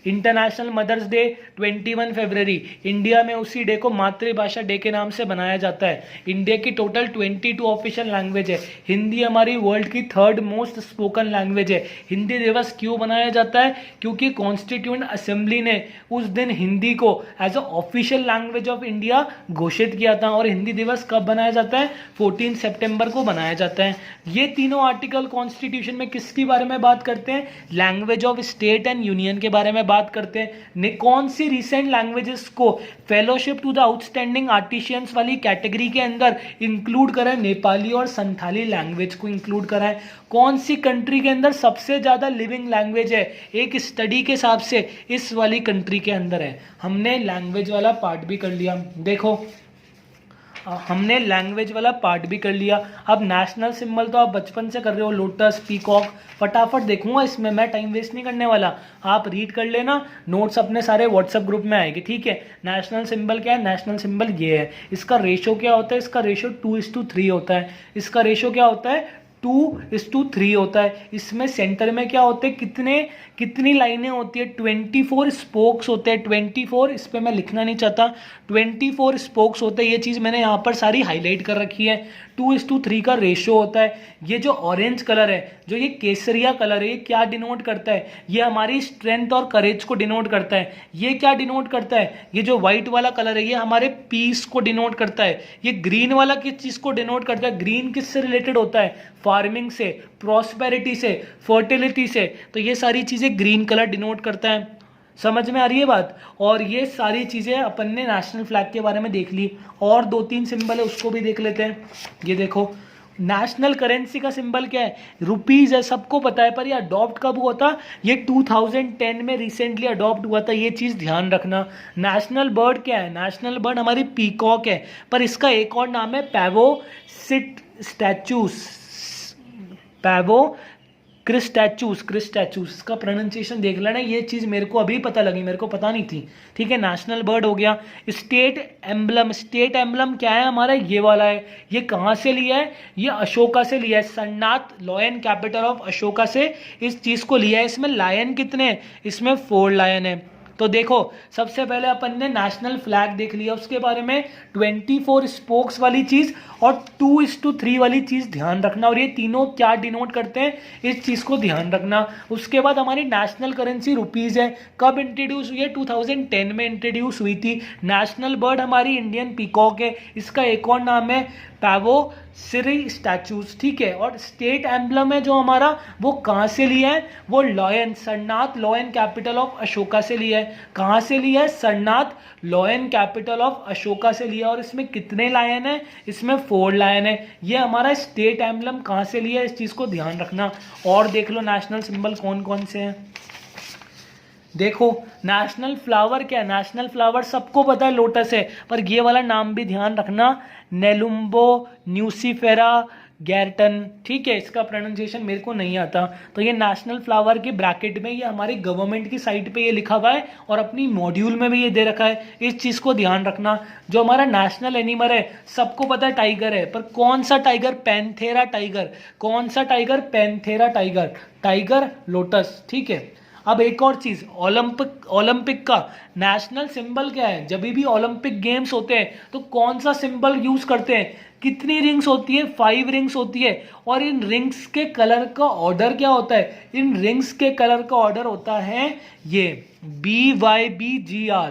इंटरनेशनल मदर्स डे 21 फरवरी, इंडिया में उसी डे को मातृभाषा डे के नाम से बनाया जाता है। इंडिया की टोटल 22 ऑफिशियल लैंग्वेज है, हिंदी हमारी वर्ल्ड की 3rd मोस्ट स्पोकन लैंग्वेज है। हिंदी दिवस क्यों बनाया जाता है? क्योंकि कॉन्स्टिट्यूएंट असेंबली ने उस दिन हिंदी को as a official language of India घोषित किया था। और हिंदी दिवस कब बनाया जाता है? 14 सितंबर को बनाया जाता है। ये तीनों आर्टिकल कॉन्स्टिट्यूशन में किसके बारे में बात करते हैं? Language of state and union के बारे में बात करते हैं। कौन सी रिसेंट लैंग्वेजेस को fellowship to the outstanding artisans वाली कैटेगरी के अंदर इंक्लूड करा है? नेपाली और संथाली लैंग्वेज को इंक्लूड करा है। कौन सी कंट्री के अंदर सबसे ज्यादा लिविंग लैंग्वेज है एक स्टडी के हिसाब से? इस वाली कंट्री के अंदर है। हमने लैंग्वेज वाला पार्ट भी कर लिया। देखो हमने लैंग्वेज वाला पार्ट भी कर लिया। अब नेशनल सिंबल तो आप बचपन से कर रहे हो, लोटस, पीकॉक, फटाफट देखूंगा इसमें, मैं टाइम वेस्ट नहीं करने वाला, आप रीड कर लेना, नोट्स अपने सारे व्हाट्सएप ग्रुप में आएंगे, ठीक है। नेशनल सिंबल क्या है? नेशनल सिंबल ये है। इसका रेशो क्या होता है? इसका रेशो 2:3 होता है। इसका रेशो क्या होता है? 2:3 होता है। इसमें सेंटर में क्या होते हैं? कितनी लाइनें होती है? 24 स्पोक्स होते हैं। 24, इस पे मैं लिखना नहीं चाहता, 24 स्पोक्स होते हैं। ये चीज़ मैंने यहाँ पर सारी हाईलाइट कर रखी है। 2:3 का रेशो होता है। ये जो ऑरेंज कलर है, जो ये केसरिया कलर है, ये क्या डिनोट करता है? ये हमारी स्ट्रेंथ और करेज को डिनोट करता है। ये क्या डिनोट करता है? ये जो व्हाइट वाला कलर है, ये हमारे पीस को डिनोट करता है। ये ग्रीन वाला किस चीज़ को डिनोट करता है? ग्रीन किससे रिलेटेड होता है? फार्मिंग से, प्रॉस्पेरिटी से, फर्टिलिटी से। तो ये सारी चीज़ें ग्रीन कलर डिनोट करता है। समझ में आ रही है बात? और ये सारी चीज़ें अपन ने नेशनल फ्लैग के बारे में देख ली। और 2-3 सिंबल है, उसको भी देख लेते हैं। ये देखो, नेशनल करेंसी का सिंबल क्या है? रुपीज़ है, सबको पता है। पर ये अडॉप्ट कब हुआ था? ये 2010 में रिसेंटली अडॉप्ट हुआ था, ये चीज़ ध्यान रखना। नेशनल बर्ड क्या है? नेशनल बर्ड हमारी पीकॉक है, पर इसका एक और नाम है पैवो स्टैचूस, पैवो क्रिस्टैचूस। इसका प्रोनाउंसिएशन देख लेना। ये चीज़ मेरे को अभी पता लगी, मेरे को पता नहीं थी, ठीक है। नेशनल बर्ड हो गया। स्टेट एम्बलम क्या है हमारा? ये वाला है। ये कहाँ से लिया है? ये अशोका से लिया है। Sarnath lion capital of Ashoka से इस चीज़ को लिया है। इसमें लायन कितने हैं? इसमें 4 लायन है। तो देखो, सबसे पहले अपन ने नेशनल फ्लैग देख लिया, उसके बारे में 24 स्पोक्स वाली चीज़ और 2:3 वाली चीज़ ध्यान रखना। और ये तीनों क्या डिनोट करते हैं, इस चीज़ को ध्यान रखना। उसके बाद हमारी नेशनल करेंसी रुपीज़ है। कब इंट्रोड्यूस हुई है? 2010 में इंट्रोड्यूस हुई थी। नेशनल बर्ड हमारी इंडियन पीकॉक है। इसका एक और नाम है पैवो सिरी स्टैचूज, ठीक है। और स्टेट एम्बलम है जो हमारा, वो कहाँ से लिया है? वो lion, Sarnath lion capital of Ashoka से लिया है। कहाँ से लिया है? Sarnath lion capital of Ashoka से लिया। और इसमें कितने लायन है? इसमें 4 लायन है। ये हमारा स्टेट एम्बलम कहाँ से लिया है, इस चीज़ को ध्यान रखना। और देख लो नेशनल सिंबल कौन कौन से हैं। देखो, नेशनल फ्लावर क्या है? नेशनल फ्लावर सबको पता है लोटस है, पर ये वाला नाम भी ध्यान रखना, नेलुम्बो न्यूसीफेरा गैरटन, ठीक है, इसका प्रोनाउंसिएशन मेरे को नहीं आता। तो ये नेशनल फ्लावर के ब्रैकेट में ये हमारी गवर्नमेंट की साइट पे ये लिखा हुआ है और अपनी मॉड्यूल में भी ये दे रखा है, इस चीज़ को ध्यान रखना। जो हमारा नेशनल एनिमल है सबको पता है टाइगर है, पर कौन सा टाइगर? Panthera tiger. कौन सा tiger? Panthera tiger, tiger lotus, ठीक है। अब एक और चीज, ओलंपिक का नेशनल सिंबल क्या है? जब भी ओलंपिक गेम्स होते हैं तो कौन सा सिंबल यूज करते हैं? कितनी रिंग्स होती है? 5 रिंग्स होती है। और इन रिंग्स के कलर का ऑर्डर क्या होता है? इन रिंग्स के कलर का ऑर्डर होता है ये BYBGR,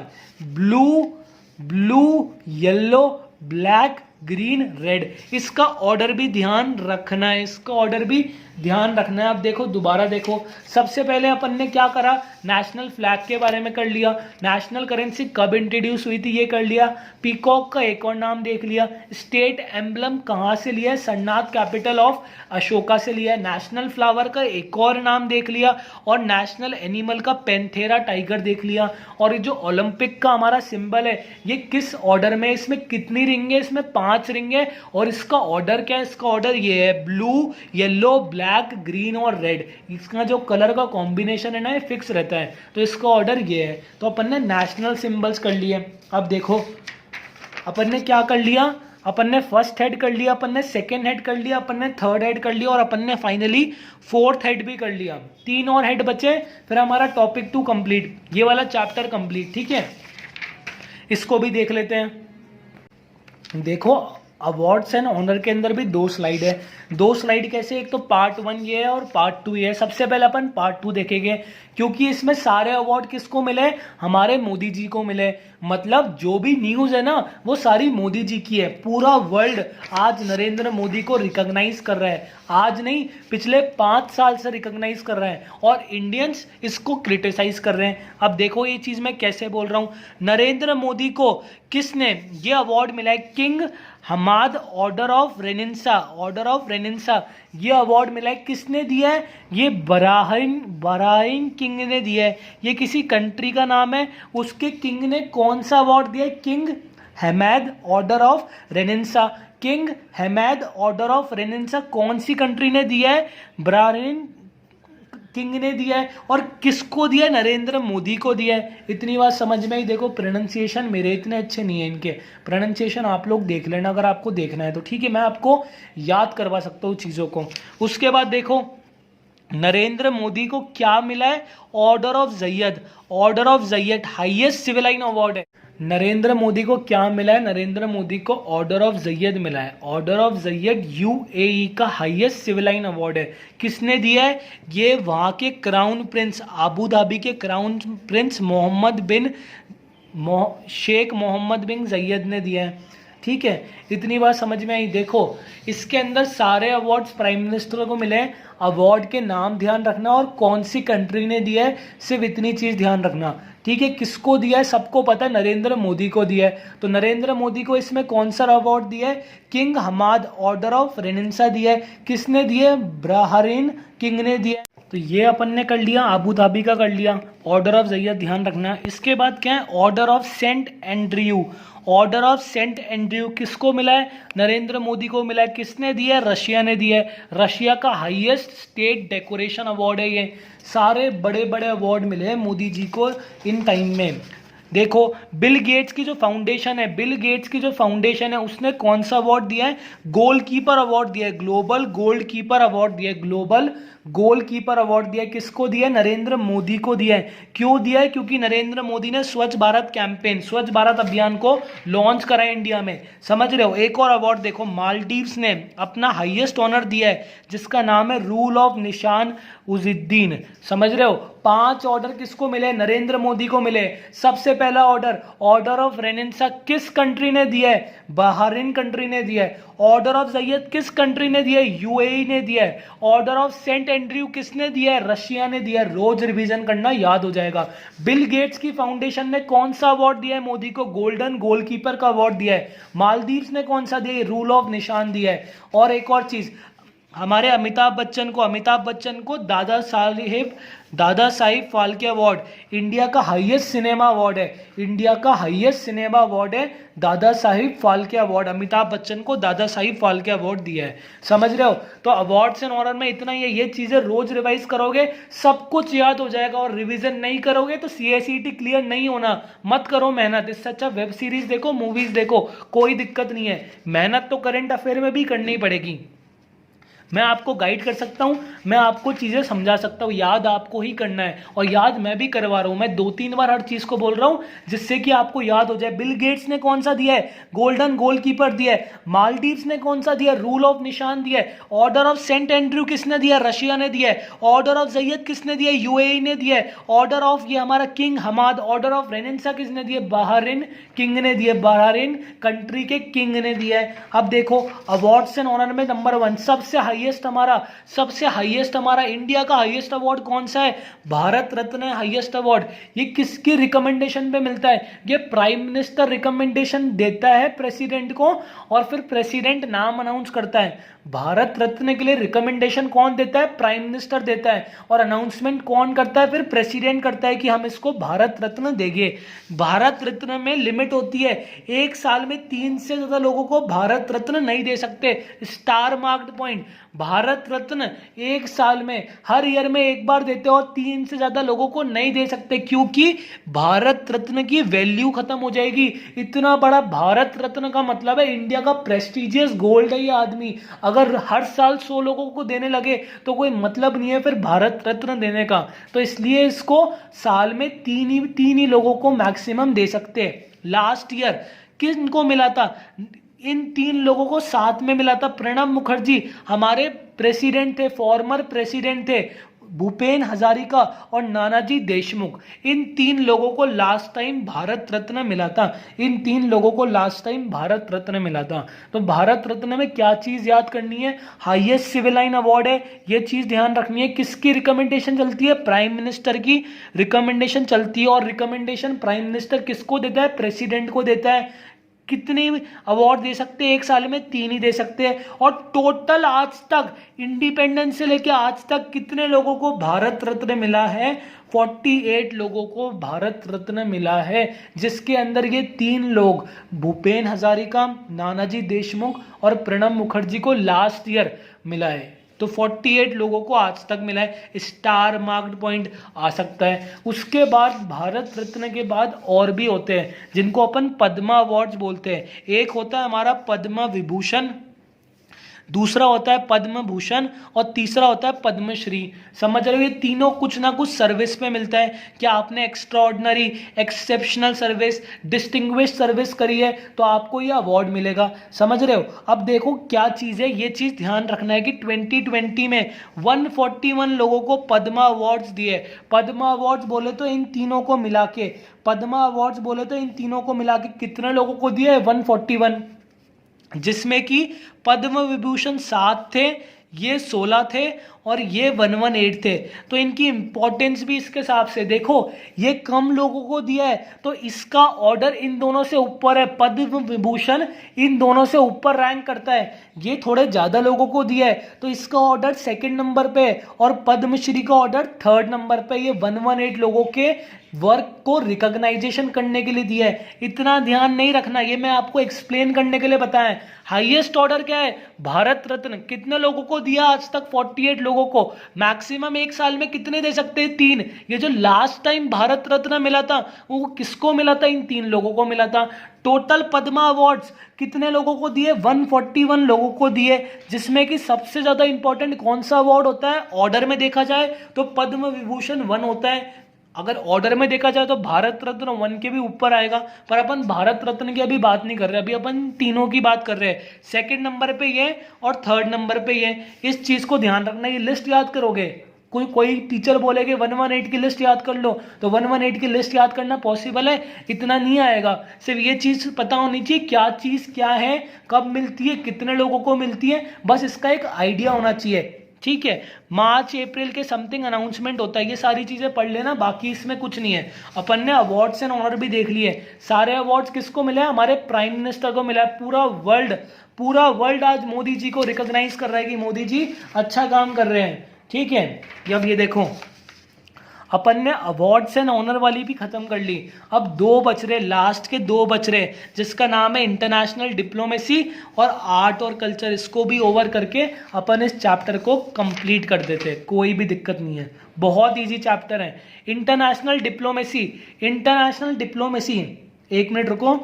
blue, yellow, black, green, red. इसका ऑर्डर भी ध्यान रखना है, इसका ऑर्डर भी ध्यान रखना है। अब देखो, दोबारा देखो, सबसे पहले अपन ने क्या करा? नेशनल फ्लैग के बारे में कर लिया, नेशनल करेंसी कब इंट्रोड्यूस हुई थी ये कर लिया, पीकॉक का एक और नाम देख लिया, स्टेट एम्बलम कहाँ से लिया है? सरनाथ कैपिटल ऑफ अशोका से लिया है, नेशनल फ्लावर का एक और नाम देख लिया, और नेशनल एनिमल का पैंथेरा टाइगर देख लिया। और ये जो ओलंपिक का हमारा सिंबल है ये किस ऑर्डर में? इसमें कितनी रिंग है? इसमें 5 रिंग है। और इसका ऑर्डर क्या है? इसका ऑर्डर ये है ब्लू, येलो, ब्लैक, ग्रीन और रेड। इसका जो कलर का कॉम्बिनेशन है ना ये फिक्स रहता है, तो इसका ऑर्डर ये है। तो अपन ने नेशनल सिंबल्स कर लिए। अब देखो अपन ने क्या कर लिया? अपन ने फर्स्ट हेड कर लिया, अपन ने सेकेंड हेड कर लिया, अपन ने थर्ड हेड कर लिया, और अपन ने फाइनली फोर्थ हेड भी कर लिया। 3 और हेड बचे, फिर हमारा टॉपिक 2 कंप्लीट, ये वाला चैप्टर कंप्लीट, ठीक है। इसको भी देख लेते हैं। देखो, अवार्ड्स एंड ऑनर के अंदर भी 2 स्लाइड है। 2 स्लाइड कैसे? एक तो पार्ट 1 ये है और पार्ट 2 ये है। सबसे पहले अपन पार्ट 2 देखेंगे, क्योंकि इसमें सारे अवार्ड किसको मिले? हमारे मोदी जी को मिले। मतलब जो भी न्यूज है ना वो सारी मोदी जी की है। पूरा वर्ल्ड आज नरेंद्र मोदी को रिकॉग्नाइज कर रहा है, आज नहीं पिछले 5 साल से रिकॉग्नाइज कर रहे हैं, और इंडियंस इसको क्रिटिसाइज कर रहे हैं। अब देखो ये चीज मैं कैसे बोल रहा हूं। नरेंद्र मोदी को किसने ये अवार्ड मिला है? King Hamad order of Renaissance, ये अवार्ड मिला है। किसने दिया है? ये बराइन किंग ने दिया है। ये किसी कंट्री का नाम है, उसके किंग ने कौन सा अवार्ड दिया है? King Hamad order of Renaissance. King Hamad order of Renaissance कौन सी कंट्री ने दिया है? बराइन किंग ने दिया है। और किसको दिया है? नरेंद्र मोदी को दिया है। इतनी बात समझ में ही। देखो प्रोनाउंसिएशन मेरे इतने अच्छे नहीं है, इनके प्रोनाउंसिएशन आप लोग देख लेना अगर आपको देखना है तो, ठीक है। मैं आपको याद करवा सकता हूँ चीज़ों को। उसके बाद देखो नरेंद्र मोदी को क्या मिला है? Order of Zayed, highest सिविलाइन award है। नरेंद्र मोदी को क्या मिला है? नरेंद्र मोदी को ऑर्डर ऑफ जैयद मिला है। ऑर्डर ऑफ जैयद यूएई का हाईएस्ट सिविलाइन अवार्ड है। किसने दिया है? ये वहाँ के क्राउन प्रिंस, आबू धाबी के क्राउन प्रिंस शेख मोहम्मद बिन जैयद ने दिया है, ठीक है। इतनी बात समझ में आई। देखो इसके अंदर सारे अवार्ड्स प्राइम मिनिस्टर को मिले हैं। अवार्ड के नाम ध्यान रखना और कौन सी कंट्री ने दिया है, सिर्फ इतनी चीज ध्यान रखना, ठीक है। किसको दिया है सबको पता है, नरेंद्र मोदी को दिया है। तो नरेंद्र मोदी को इसमें कौन सा अवार्ड दिया है? King Hamad order of Renaissance दिया है। किसने दिया है? बहरीन किंग ने दिया है। तो ये अपन ने कर लिया, आबू धाबी का कर लिया। ऑर्डर ऑफ जैयद ध्यान रखना। इसके बाद क्या है? Order of Saint Andrew. Order of Saint Andrew किसको मिला है? नरेंद्र मोदी को मिला है। किसने दिया है? रशिया ने दिया है। रशिया का हाईएस्ट स्टेट डेकोरेशन अवार्ड है ये। सारे बड़े बड़े अवार्ड मिले हैं मोदी जी को इन टाइम में। देखो बिल गेट्स की जो फाउंडेशन है, उसने कौन सा अवार्ड दिया है? गोलकीपर अवार्ड दिया है। ग्लोबल गोलकीपर अवार्ड दिया है। ग्लोबल गोलकीपर अवार्ड दिया है। किसको दिया है? नरेंद्र मोदी को दिया है। क्यों दिया है? क्योंकि नरेंद्र मोदी ने स्वच्छ भारत कैंपेन, स्वच्छ भारत अभियान को लॉन्च करा है इंडिया में, समझ रहे हो। एक और अवार्ड देखो, मालदीव्स ने अपना हाईएस्ट ऑनर दिया है जिसका नाम है रूल ऑफ निशान उजुद्दीन, समझ रहे हो। 5 ऑर्डर किसको मिले? नरेंद्र मोदी को मिले। सबसे पहला ऑर्डर, ऑर्डर ऑफ रेनिसा किस कंट्री ने दिया है? बहरीन कंट्री ने दिया है। ऑर्डर ऑफ जैयद किस कंट्री ने दिया है? यूएई ने दिया है। ऑर्डर ऑफ सेंट एंड्रयू किसने दिया है? रशिया ने दिया है। रोज रिवीजन करना, याद हो जाएगा। बिल गेट्स की फाउंडेशन ने कौन सा अवार्ड दिया है मोदी को? गोल्डन गोलकीपर का अवार्ड दिया है। मालदीव्स ने कौन सा दिया है? रूल ऑफ निशान दिया है। और एक और चीज, हमारे अमिताभ बच्चन को दादा साहिब फाल्के अवार्ड, इंडिया का हाईएस्ट सिनेमा अवार्ड है, इंडिया का हाईएस्ट सिनेमा अवार्ड है दादा साहिब फाल्के अवार्ड। अमिताभ बच्चन को दादा साहिब फाल्के अवार्ड दिया है, समझ रहे हो। तो अवार्ड्स एंड ऑनर में इतना ही है, ये चीजें रोज रिवाइज करोगे सब कुछ याद हो जाएगा, और रिवीजन नहीं करोगे तो सीएसईटी क्लियर नहीं होना। मत करो मेहनत, इससे अच्छा वेब सीरीज देखो, मूवीज देखो, कोई दिक्कत नहीं है। मेहनत तो करंट अफेयर में भी करनी पड़ेगी। मैं आपको गाइड कर सकता हूँ, मैं आपको चीज़ें समझा सकता हूँ, याद आपको ही करना है, और याद मैं भी करवा रहा हूँ। मैं 2-3 बार हर चीज़ को बोल रहा हूँ जिससे कि आपको याद हो जाए। बिल गेट्स ने कौन सा दिया है? गोल्डन गोलकीपर दिया है। मालदीव्स ने कौन सा दिया? रूल ऑफ निशान दिया है। ऑर्डर ऑफ सेंट एंड्रयू किसने दिया? रशिया ने दिया है। ऑर्डर ऑफ जैयद किसने दिया? यूएई ने दिया है। ऑर्डर ऑफ ये हमारा king Hamad, order of Renaissance किसने दिया? बहरीन किंग ने दिया, बहरीन कंट्री के किंग ने दिया है। अब देखो अवार्ड्स एंड ऑनर में नंबर 1 सबसे हाईएस्ट हमारा इंडिया का हाईएस्ट अवार्ड कौन सा है? Bharat Ratna highest award. ये किसकी रिकमेंडेशन पे मिलता है? ये प्राइम मिनिस्टर रिकमेंडेशन देता है प्रेसिडेंट को, और फिर प्रेसिडेंट नाम अनाउंस करता है। भारत रत्न के लिए रिकमेंडेशन कौन देता है? प्राइम मिनिस्टर देता है, और अनाउंसमेंट कौन करता है? फिर प्रेसिडेंट करता है कि हम इसको भारत रत्न देंगे। भारत रत्न में लिमिट होती है, एक साल में 3 से ज्यादा लोगों को भारत रत्न नहीं दे सकते। Star marked point, Bharat Ratna एक साल में हर ईयर में एक बार देते हो, और 3 से ज्यादा लोगों को नहीं दे सकते, क्योंकि भारत रत्न की वैल्यू खत्म हो जाएगी। इतना बड़ा भारत रत्न का मतलब है इंडिया का प्रेस्टिजियस गोल्ड है ये आदमी। अगर हर साल 100 लोगों को देने लगे तो कोई मतलब नहीं है फिर भारत रत्न देने का। तो इसलिए इसको साल में तीन ही लोगों को मैक्सिमम दे सकते हैं। लास्ट ईयर किनको मिला था? इन 3 लोगों को साथ में मिला था। प्रणब मुखर्जी हमारे प्रेसिडेंट थे, फॉर्मर प्रेसिडेंट थे, भूपेन हजारिका और नानाजी देशमुख। इन 3 लोगों को लास्ट टाइम भारत रत्न मिला था, इन 3 लोगों को लास्ट टाइम भारत रत्न मिला था। तो भारत रत्न में क्या चीज याद करनी है? हाईएस्ट सिविल लाइन अवार्ड है, ये चीज ध्यान रखनी है। किसकी रिकमेंडेशन चलती है? प्राइम मिनिस्टर की रिकमेंडेशन चलती है, और रिकमेंडेशन प्राइम मिनिस्टर किसको देता है? प्रेसिडेंट को देता है। कितने अवार्ड दे सकते हैं? एक साल में 3 ही दे सकते हैं। और टोटल आज तक इंडिपेंडेंस से लेकर आज तक कितने लोगों को भारत रत्न मिला है? 48 लोगों को भारत रत्न मिला है, जिसके अंदर ये 3 लोग भूपेन हजारिका, नानाजी देशमुख और प्रणब मुखर्जी को लास्ट ईयर मिला है। तो 48 लोगों को आज तक मिला है। स्टार मार्क्ड पॉइंट आ सकता है। उसके बाद भारत रत्न के बाद और भी होते हैं जिनको अपन पद्मा अवार्ड्स बोलते हैं। एक होता है हमारा पद्म विभूषण, दूसरा होता है पद्म भूषण, और तीसरा होता है पद्मश्री। समझ रहे हो? ये तीनों कुछ ना कुछ सर्विस पे मिलता है। क्या आपने extraordinary, exceptional service, distinguish service करी है तो आपको ये अवार्ड मिलेगा। समझ रहे हो? अब देखो क्या चीज़ है, ये चीज़ ध्यान रखना है कि 2020 में 141 लोगों को पद्मा अवार्ड्स दिए। पद्मा अवार्ड्स बोले तो इन तीनों को मिला के, पद्मा अवार्ड्स बोले तो इन तीनों को मिला के कितने लोगों को दिए? 141, जिसमें कि पद्म विभूषण 7 थे, ये 16 थे, और ये 118 थे। तो इनकी इंपॉर्टेंस भी इसके हिसाब से देखो, ये कम लोगों को दिया है तो इसका ऑर्डर इन दोनों से ऊपर है। पद्म विभूषण इन दोनों से ऊपर रैंक करता है। ये थोड़े ज्यादा लोगों को दिया है तो इसका ऑर्डर 2nd नंबर पे है, और पद्मश्री का ऑर्डर 3rd नंबर पे। ये 118 लोगों के वर्क को रिकॉग्नाइजेशन करने के लिए दिया है। इतना ध्यान नहीं रखना, ये मैं आपको एक्सप्लेन करने के लिए बताया। हाईएस्ट ऑर्डर क्या है? भारत रत्न। कितने लोगों को दिया आज तक? 48 लोगों को। मैक्सिमम एक साल में कितने दे सकते हैं? 3। ये जो लास्ट टाइम भारत रत्न मिला था वो किसको मिला था? इन 3 लोगों को मिला था। टोटल पद्मा अवार्ड्स कितने लोगों को दिए? 141 लोगों को दिए, जिसमें कि सबसे ज्यादा इंपॉर्टेंट कौन सा अवार्ड होता है? ऑर्डर में देखा जाए तो पद्म विभूषण 1 होता है। अगर ऑर्डर में देखा जाए तो भारत रत्न 1 के भी ऊपर आएगा, पर अपन भारत रत्न की अभी बात नहीं कर रहे, अभी अपन तीनों की बात कर रहे हैं। 2nd नंबर पे ये और 3rd नंबर पे ये। इस चीज को ध्यान रखना। ये लिस्ट याद करोगे, कोई टीचर बोलेगे 118 की लिस्ट याद कर लो, तो 118 की लिस्ट याद करना पॉसिबल है? इतना नहीं आएगा। सिर्फ ये चीज पता होनी चाहिए क्या चीज क्या है, कब मिलती है, कितने लोगों को मिलती है, बस इसका एक आइडिया होना चाहिए। ठीक है, मार्च अप्रैल के समथिंग अनाउंसमेंट होता है, ये सारी चीजें पढ़ लेना, बाकी इसमें कुछ नहीं है। अपन ने अवार्ड्स एंड ऑनर भी देख लिए, सारे अवार्ड्स किसको मिले हैं, हमारे प्राइम मिनिस्टर को मिला है। पूरा वर्ल्ड आज मोदी जी को रिकॉग्नाइज कर रहा है कि मोदी जी अच्छा काम कर रहे हैं, ठीक है। अब ये देखो, अपन ने अवार्ड्स एंड ऑनर वाली भी खत्म कर ली, अब दो बच रहे, लास्ट के दो बच रहे, जिसका नाम है इंटरनेशनल डिप्लोमेसी और आर्ट और कल्चर। इसको भी ओवर करके अपन इस चैप्टर को कंप्लीट कर देते हैं, कोई भी दिक्कत नहीं है, बहुत इजी चैप्टर है। इंटरनेशनल डिप्लोमेसी, एक मिनट रुको।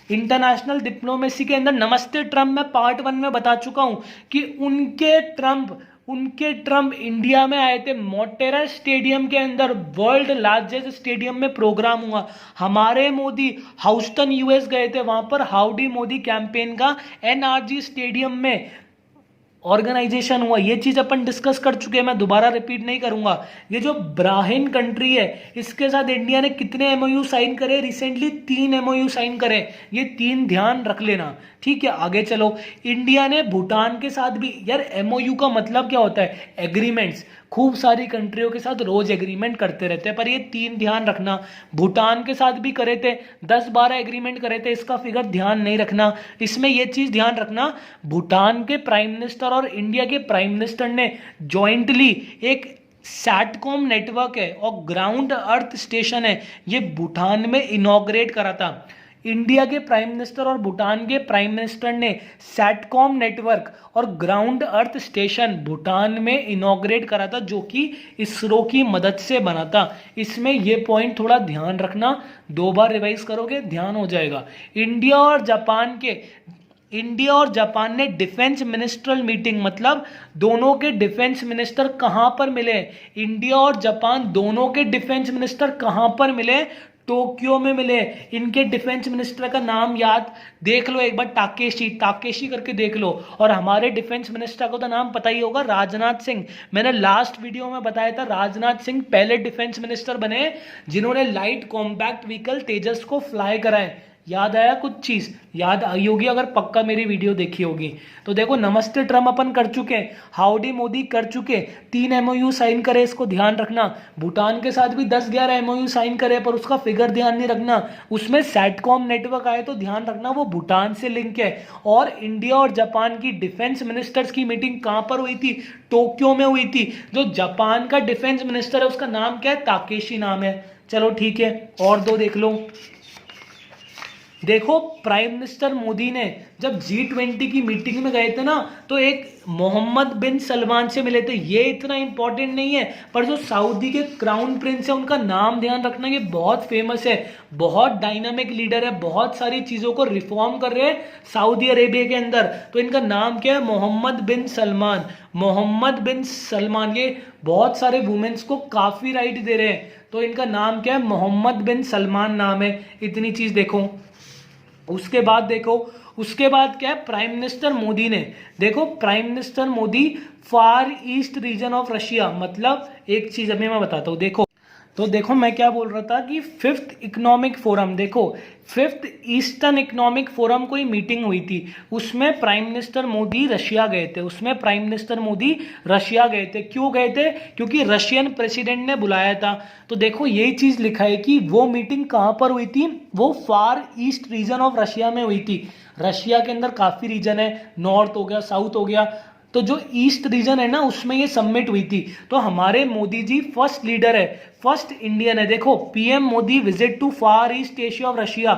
इंटरनेशनल डिप्लोमेसी के अंदर नमस्ते ट्रम्प मैं पार्ट 1 में बता चुका हूं कि उनके ट्रम्प इंडिया में आए थे, मोटेरा स्टेडियम के अंदर, वर्ल्ड लार्जेस्ट स्टेडियम में प्रोग्राम हुआ। हमारे मोदी ह्यूस्टन यूएस गए थे, वहां पर हाउडी मोदी कैंपेन का एनआरजी स्टेडियम में ऑर्गेनाइजेशन हुआ। ये चीज अपन डिस्कस कर चुके हैं, मैं दोबारा रिपीट नहीं करूंगा। ये जो ब्राहिन कंट्री है, इसके साथ इंडिया ने कितने एमओयू साइन करे रिसेंटली, 3 एमओयू साइन करे, ये 3 ध्यान रख लेना, ठीक है। आगे चलो, इंडिया ने भूटान के साथ भी, यार एमओयू का मतलब क्या होता है, एग्रीमेंट्स, खूब सारी कंट्रियों के साथ रोज एग्रीमेंट करते रहते हैं, पर ये 3 ध्यान रखना, भूटान के साथ भी करे थे, 10-12 एग्रीमेंट करे थे, इसका फिगर ध्यान नहीं रखना। इसमें ये चीज ध्यान रखना, भूटान के प्राइम मिनिस्टर और इंडिया के प्राइम मिनिस्टर ने जॉइंटली एक सैटकॉम नेटवर्क है और ग्राउंड अर्थ स्टेशन है, ये भूटान में इनॉग्रेट करा था। इंडिया के प्राइम मिनिस्टर और भूटान के प्राइम मिनिस्टर ने सैटकॉम नेटवर्क और ग्राउंड अर्थ स्टेशन भूटान में इनॉग्रेट करा था, जो कि इसरो की मदद से बना था। इसमें यह पॉइंट थोड़ा ध्यान रखना, 2 बार रिवाइज करोगे ध्यान हो जाएगा। इंडिया और जापान ने डिफेंस मिनिस्ट्रल मीटिंग, मतलब दोनों के डिफेंस मिनिस्टर कहां पर मिले, इंडिया और जापान दोनों के डिफेंस मिनिस्टर कहां पर मिले, टोक्यो में मिले। इनके डिफेंस मिनिस्टर का नाम याद देख लो एक बार, ताकेशी करके देख लो। और हमारे डिफेंस मिनिस्टर को तो नाम पता ही होगा, राजनाथ सिंह। मैंने लास्ट वीडियो में बताया था, राजनाथ सिंह पहले डिफेंस मिनिस्टर बने जिन्होंने लाइट कॉम्पैक्ट व्हीकल तेजस को फ्लाई कराए। याद आया कुछ चीज, याद आई होगी अगर पक्का मेरी वीडियो देखी होगी। तो देखो, नमस्ते ट्रम्प अपन कर चुके, हाउडी मोदी कर चुके, 3 एमओयू साइन करे, इसको ध्यान रखना। भूटान के साथ भी 10-11 एमओयू साइन करे, पर उसका फिगर ध्यान नहीं रखना। उसमें सैटकॉम नेटवर्क आए तो ध्यान रखना वो भूटान से लिंक है। और इंडिया और जापान की डिफेंस मिनिस्टर्स की मीटिंग कहां पर हुई थी, टोक्यो में हुई थी। जो जापान का डिफेंस मिनिस्टर है उसका नाम क्या है, ताकेशी नाम है। चलो ठीक है, और 2 देख लो। देखो, प्राइम मिनिस्टर मोदी ने जब G20 की मीटिंग में गए थे ना, तो एक मोहम्मद बिन सलमान से मिले थे। ये इतना इंपॉर्टेंट नहीं है, पर जो सऊदी के क्राउन प्रिंस है उनका नाम ध्यान रखना, ये बहुत फेमस है, बहुत डायनामिक लीडर है, बहुत सारी चीजों को रिफॉर्म कर रहे हैं सऊदी अरेबिया के अंदर। तो इनका नाम क्या है, मोहम्मद बिन सलमान। ये बहुत सारे वुमेन्स को काफी राइट दे रहे हैं, तो इनका नाम क्या है, मोहम्मद बिन सलमान नाम है। इतनी चीज देखो। उसके बाद क्या है, प्राइम मिनिस्टर मोदी ने, देखो prime minister Modi far east region of Russia, मतलब एक चीज अभी मैं बताता हूं। देखो मैं क्या बोल रहा था कि 5th इकोनॉमिक फोरम, देखो 5th ईस्टर्न इकोनॉमिक फोरम कोई मीटिंग हुई थी, उसमें प्राइम मिनिस्टर मोदी रशिया गए थे। क्यों गए थे, क्योंकि रशियन प्रेसिडेंट ने बुलाया था। तो देखो यही चीज लिखा है कि वो मीटिंग कहां पर हुई थी, वो फार ईस्ट रीजन ऑफ रशिया में हुई थी। रशिया के अंदर काफी रीजन है, नॉर्थ हो गया, साउथ हो गया, तो जो ईस्ट रीजन है ना उसमें ये समिट हुई थी। तो हमारे मोदी जी फर्स्ट लीडर है, फर्स्ट इंडियन है। देखो, PM Modi visit to far east Asia of Russia,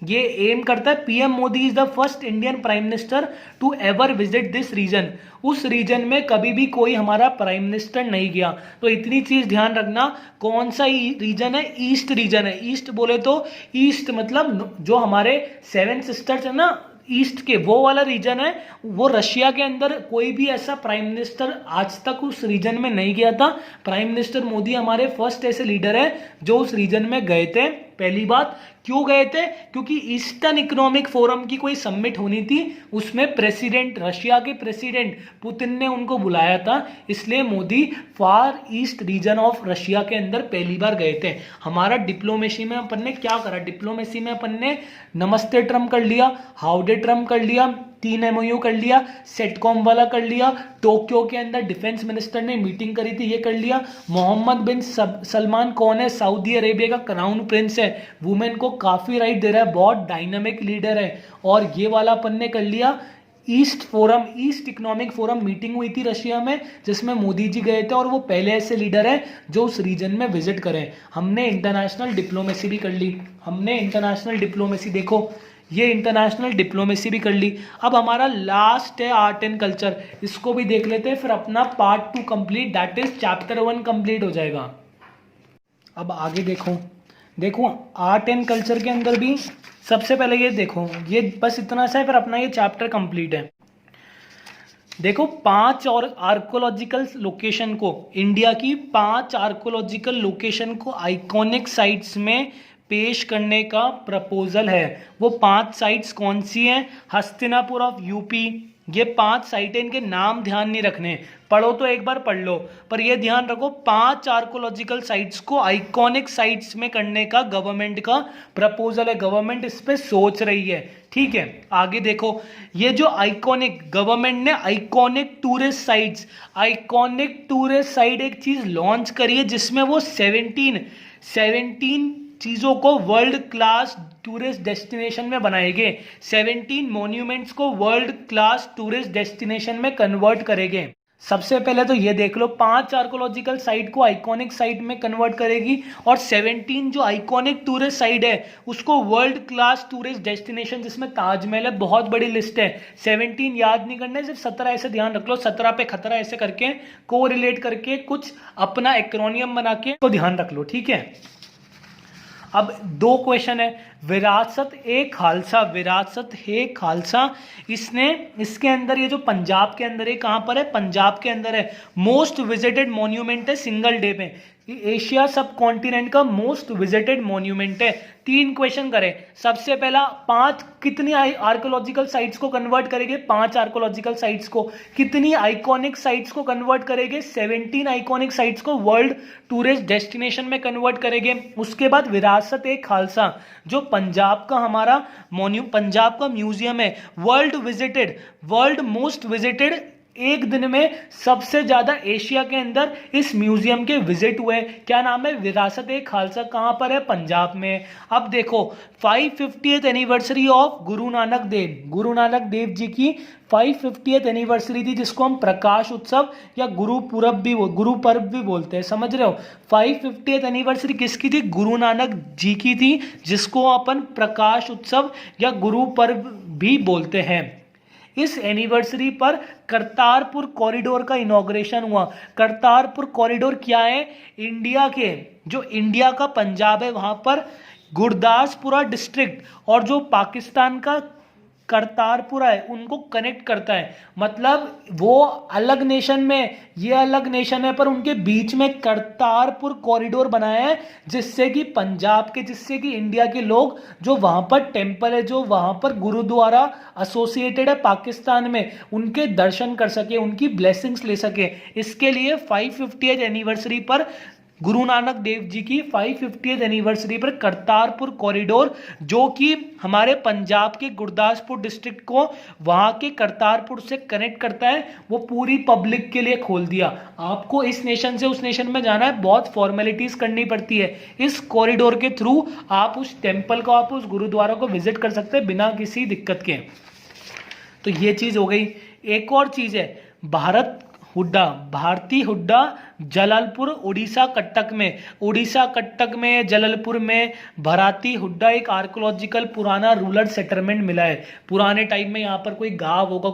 ये एम करता है PM Modi is the first Indian prime minister to ever visit this region. उस रीजन में कभी भी कोई हमारा प्राइम मिनिस्टर नहीं गया। तो इतनी चीज ध्यान रखना, कौन सा रीजन है, ईस्ट रीजन है। ईस्ट बोले तो ईस्ट मतलब जो हमारे 7 सिस्टर्स है ना ईस्ट के, वो वाला रीजन है। वो रशिया के अंदर कोई भी ऐसा प्राइम मिनिस्टर आज तक उस रीजन में नहीं गया था। प्राइम मिनिस्टर मोदी हमारे फर्स्ट ऐसे लीडर है जो उस रीजन में गए थे। पहली बात, क्यों गए थे, क्योंकि ईस्टर्न इकोनॉमिक फोरम की कोई समिट होनी थी, उसमें रशिया के प्रेसिडेंट पुतिन ने उनको बुलाया था, इसलिए मोदी फार ईस्ट रीजन ऑफ रशिया के अंदर पहली बार गए थे। हमारा डिप्लोमेसी में अपन ने क्या करा, डिप्लोमेसी में अपन ने नमस्ते ट्रम्प कर लिया, हाउडे ट्रम्प कर लिया, 3 MOU कर लिया, सेटकॉम वाला कर लिया, टोक्यो के अंदर डिफेंस मिनिस्टर ने मीटिंग करी थी, ये कर लिया। मोहम्मद बिन सलमान कौन है? सऊदी अरेबिया का क्राउन प्रिंस है, वुमेन को काफी राइट दे रहा है, बहुत डायनामिक लीडर है। और ये वाला अपन ने कर लिया ईस्ट इकोनॉमिक फोरम मीटिंग हुई थी रशिया में, जिसमें मोदी जी गए थे और वो पहले ऐसे लीडर हैं जो उस रीजन में विजिट करें। हमने इंटरनेशनल डिप्लोमेसी भी कर ली, हमने इंटरनेशनल डिप्लोमेसी, देखो ये इंटरनेशनल डिप्लोमेसी भी कर ली। अब हमारा लास्ट है आर्ट एंड कल्चर, इसको भी देख लेते हैं, फिर अपना part 2 complete, that is chapter 1 complete हो जाएगा। अब आगे देखो आर्ट एंड कल्चर के अंदर भी सबसे पहले ये देखो, ये बस इतना सा है, फिर अपना ये चैप्टर कंप्लीट है। देखो 5 और आर्कोलॉजिकल लोकेशन को, इंडिया की 5 आर्कोलॉजिकल लोकेशन को आइकॉनिक साइट्स में पेश करने का प्रपोजल है। वो 5 साइट्स कौन सी हैं? हस्तिनापुर ऑफ यूपी, ये 5 साइटें, इनके नाम ध्यान नहीं रखने, पढ़ो तो एक बार पढ़ लो, पर ये ध्यान रखो 5 आर्कोलॉजिकल साइट्स को आइकॉनिक साइट्स में करने का गवर्नमेंट का प्रपोजल है, गवर्नमेंट इस पे सोच रही है। ठीक है, आगे देखो, ये जो आइकॉनिक, गवर्नमेंट ने आइकॉनिक टूरिस्ट साइट एक चीज लॉन्च करी है, जिसमें वो 17 चीजों को वर्ल्ड क्लास टूरिस्ट डेस्टिनेशन में बनाएंगे, 17 मॉन्यूमेंट्स को वर्ल्ड क्लास टूरिस्ट डेस्टिनेशन में कन्वर्ट करेंगे। सबसे पहले तो ये देख लो, 5 आर्कोलॉजिकल साइट को आइकॉनिक साइट में कन्वर्ट करेगी, और 17 जो आइकॉनिक टूरिस्ट साइट है उसको वर्ल्ड क्लास टूरिस्ट डेस्टिनेशन, जिसमें ताजमहल है, बहुत बड़ी लिस्ट है, 17 याद नहीं करने, सिर्फ 17 ऐसे ध्यान रख लो, 17 पे खतरा ऐसे करके को रिलेट करके कुछ अपना एक्रोनियम बना के तो ध्यान रख लो। ठीक है, अब 2 क्वेश्चन है, विरासत ए खालसा, इसके अंदर ये जो पंजाब के अंदर है, कहां पर है? पंजाब के अंदर है। मोस्ट विजिटेड मॉन्यूमेंट है सिंगल डे में, एशिया सब कॉन्टिनेंट का मोस्ट विजिटेड मॉन्यूमेंट है। 3 क्वेश्चन करें, सबसे पहला 5 कितनी आर्कोलॉजिकल साइट्स को कन्वर्ट करेंगे? 5 आर्कोलॉजिकल साइट्स को। कितनी आइकॉनिक साइट्स को कन्वर्ट करेंगे? 17 आइकॉनिक साइट्स को वर्ल्ड टूरिस्ट डेस्टिनेशन में कन्वर्ट करेंगे। उसके बाद विरासत ए खालसा, जो पंजाब का हमारा पंजाब का म्यूजियम है, वर्ल्ड मोस्ट विजिटेड, एक दिन में सबसे ज्यादा एशिया के अंदर इस म्यूजियम के विजिट हुए। क्या नाम है? विरासत ए खालसा। कहां पर है? पंजाब में। अब देखो 550th anniversary of Guru Nanak Dev ji की 550th एनिवर्सरी थी, जिसको हम प्रकाश उत्सव या गुरु पर्व भी बोलते हैं, समझ रहे हो? 550th एनिवर्सरी किसकी थी? गुरु नानक जी की थी, जिसको अपन प्रकाश उत्सव या गुरु पर्व भी बोलते हैं। इस एनिवर्सरी पर करतारपुर कॉरिडोर का इनॉग्रेशन हुआ। करतारपुर कॉरिडोर क्या है? इंडिया का पंजाब है, वहां पर गुरदासपुरा डिस्ट्रिक्ट और जो पाकिस्तान का करतारपुरा है उनको कनेक्ट करता है। मतलब वो अलग नेशन में, ये अलग नेशन है, पर उनके बीच में करतारपुर कॉरिडोर बनाया है, जिससे कि इंडिया के लोग जो वहां पर टेम्पल है, जो वहां पर गुरुद्वारा एसोसिएटेड है पाकिस्तान में, उनके दर्शन कर सके, उनकी ब्लेसिंग्स ले सके। इसके लिए 550th एनिवर्सरी पर, गुरु नानक देव जी की 550th एनिवर्सरी पर करतारपुर कॉरिडोर, जो कि हमारे पंजाब के गुरदासपुर डिस्ट्रिक्ट को वहां के करतारपुर से कनेक्ट करता है, वो पूरी पब्लिक के लिए खोल दिया। आपको इस नेशन से उस नेशन में जाना है, बहुत फॉर्मेलिटीज करनी पड़ती है। इस कॉरिडोर के थ्रू आप उस टेम्पल को, आप उस गुरुद्वारा को विजिट कर सकते हैं बिना किसी दिक्कत के। तो ये चीज हो गई। एक और चीज है, भारती हुड्डा जलालपुर उड़ीसा कटक में जलालपुर में भराती हुड्डा एक आर्कोलॉजिकल पुराना रूरल सेटलमेंट मिला है। पुराने टाइम में यहाँ पर कोई गांव होगा,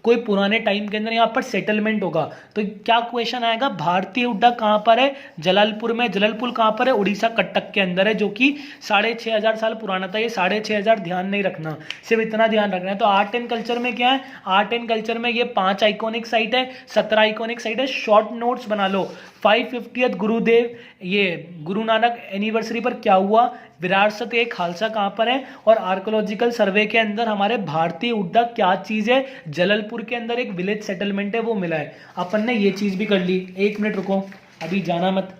कोई पुराने टाइम के अंदर यहाँ पर सेटलमेंट होगा। तो क्या क्वेश्चन आएगा? भारतीय हुड्डा कहाँ पर है? जलालपुर में। जलालपुर कहाँ पर है? उड़ीसा कटक के अंदर है, जो कि 6500 साल पुराना था। ये 6500 ध्यान नहीं रखना, सिर्फ इतना ध्यान रखना है। तो आर्ट एंड कल्चर में क्या है? आर्ट एंड कल्चर में ये 5 आइकॉनिक साइट है, 17 आइकॉनिक साइट है। शॉर्ट नोट्स बना लो। 550th गुरु नानक एनिवर्सरी पर क्या हुआ? विरासत ए खालसा कहाँ पर है? और आर्कोलॉजिकल सर्वे के अंदर हमारे भारतीय हुड्डा क्या चीज है? जलालपुर के अंदर एक विलेज सेटलमेंट है, वो मिला है। अपन ने ये चीज भी कर ली। 1 मिनट रुको, अभी जाना मत।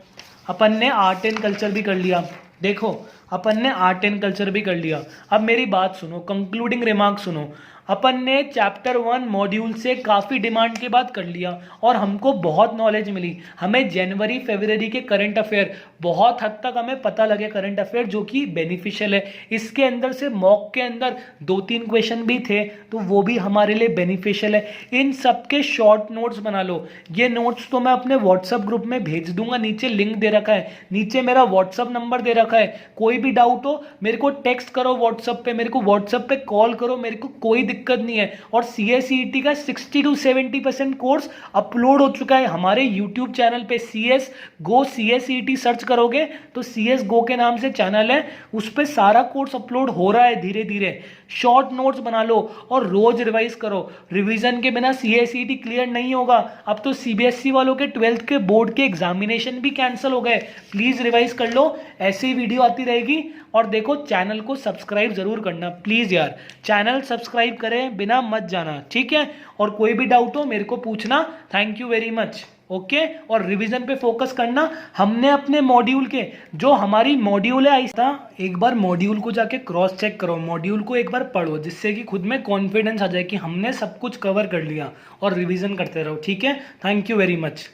अपन ने आर्ट एंड कल्चर भी कर लिया। देखो अपन ने आर्ट एंड कल्चर भी कर लिया। अब मेरी बात सुनो, कंक्लूडिंग रिमार्क सुनो। अपन ने चैप्टर 1 मॉड्यूल से काफ़ी डिमांड के बाद कर लिया और हमको बहुत नॉलेज मिली। हमें जनवरी फरवरी के करंट अफेयर बहुत हद तक हमें पता लगे, करंट अफेयर जो कि बेनिफिशियल है। इसके अंदर से मॉक के अंदर 2-3 क्वेश्चन भी थे तो वो भी हमारे लिए बेनिफिशियल है। इन सब के शॉर्ट नोट्स बना लो। ये नोट्स तो मैं अपने व्हाट्सएप ग्रुप में भेज दूंगा, नीचे लिंक दे रखा है, नीचे मेरा व्हाट्सएप नंबर दे रखा है। कोई भी डाउट हो मेरे को टेक्स्ट करो व्हाट्सएप पे, मेरे को व्हाट्सएप पे कॉल करो, मेरे को कोई दिक्कत नहीं है। और CSET का 60-70% कोर्स अपलोड हो चुका है हमारे यूट्यूब चैनल पे। CS गो CSET सर्च करोगे तो CS गो के नाम से चैनल है, उस पर सारा कोर्स अपलोड हो रहा है धीरे धीरे। शॉर्ट नोट्स बना लो और रोज रिवाइज करो। रिवीजन के बिना CSET क्लियर नहीं होगा। अब तो CBSE वालों के 12th के बोर्ड के एग्जामिनेशन भी कैंसिल हो गए। प्लीज रिवाइज कर लो, ऐसी वीडियो आती रहेगी। और देखो चैनल को सब्सक्राइब जरूर करना प्लीज यार, चैनल सब्सक्राइब करें बिना मत जाना, ठीक है। और कोई भी डाउट हो मेरे को पूछना। Thank you very much. Okay और रिवीजन पे फोकस करना। हमने अपने मॉड्यूल के जो हमारी मॉड्यूल है ऐसा, एक बार मॉड्यूल को जाके क्रॉस चेक करो, मॉड्यूल को एक बार पढ़ो, जिससे कि खुद में कॉन्फिडेंस आ जाए कि हमने सब कुछ कवर कर लिया। और रिवीजन करते रहो, ठीक है। Thank you very much.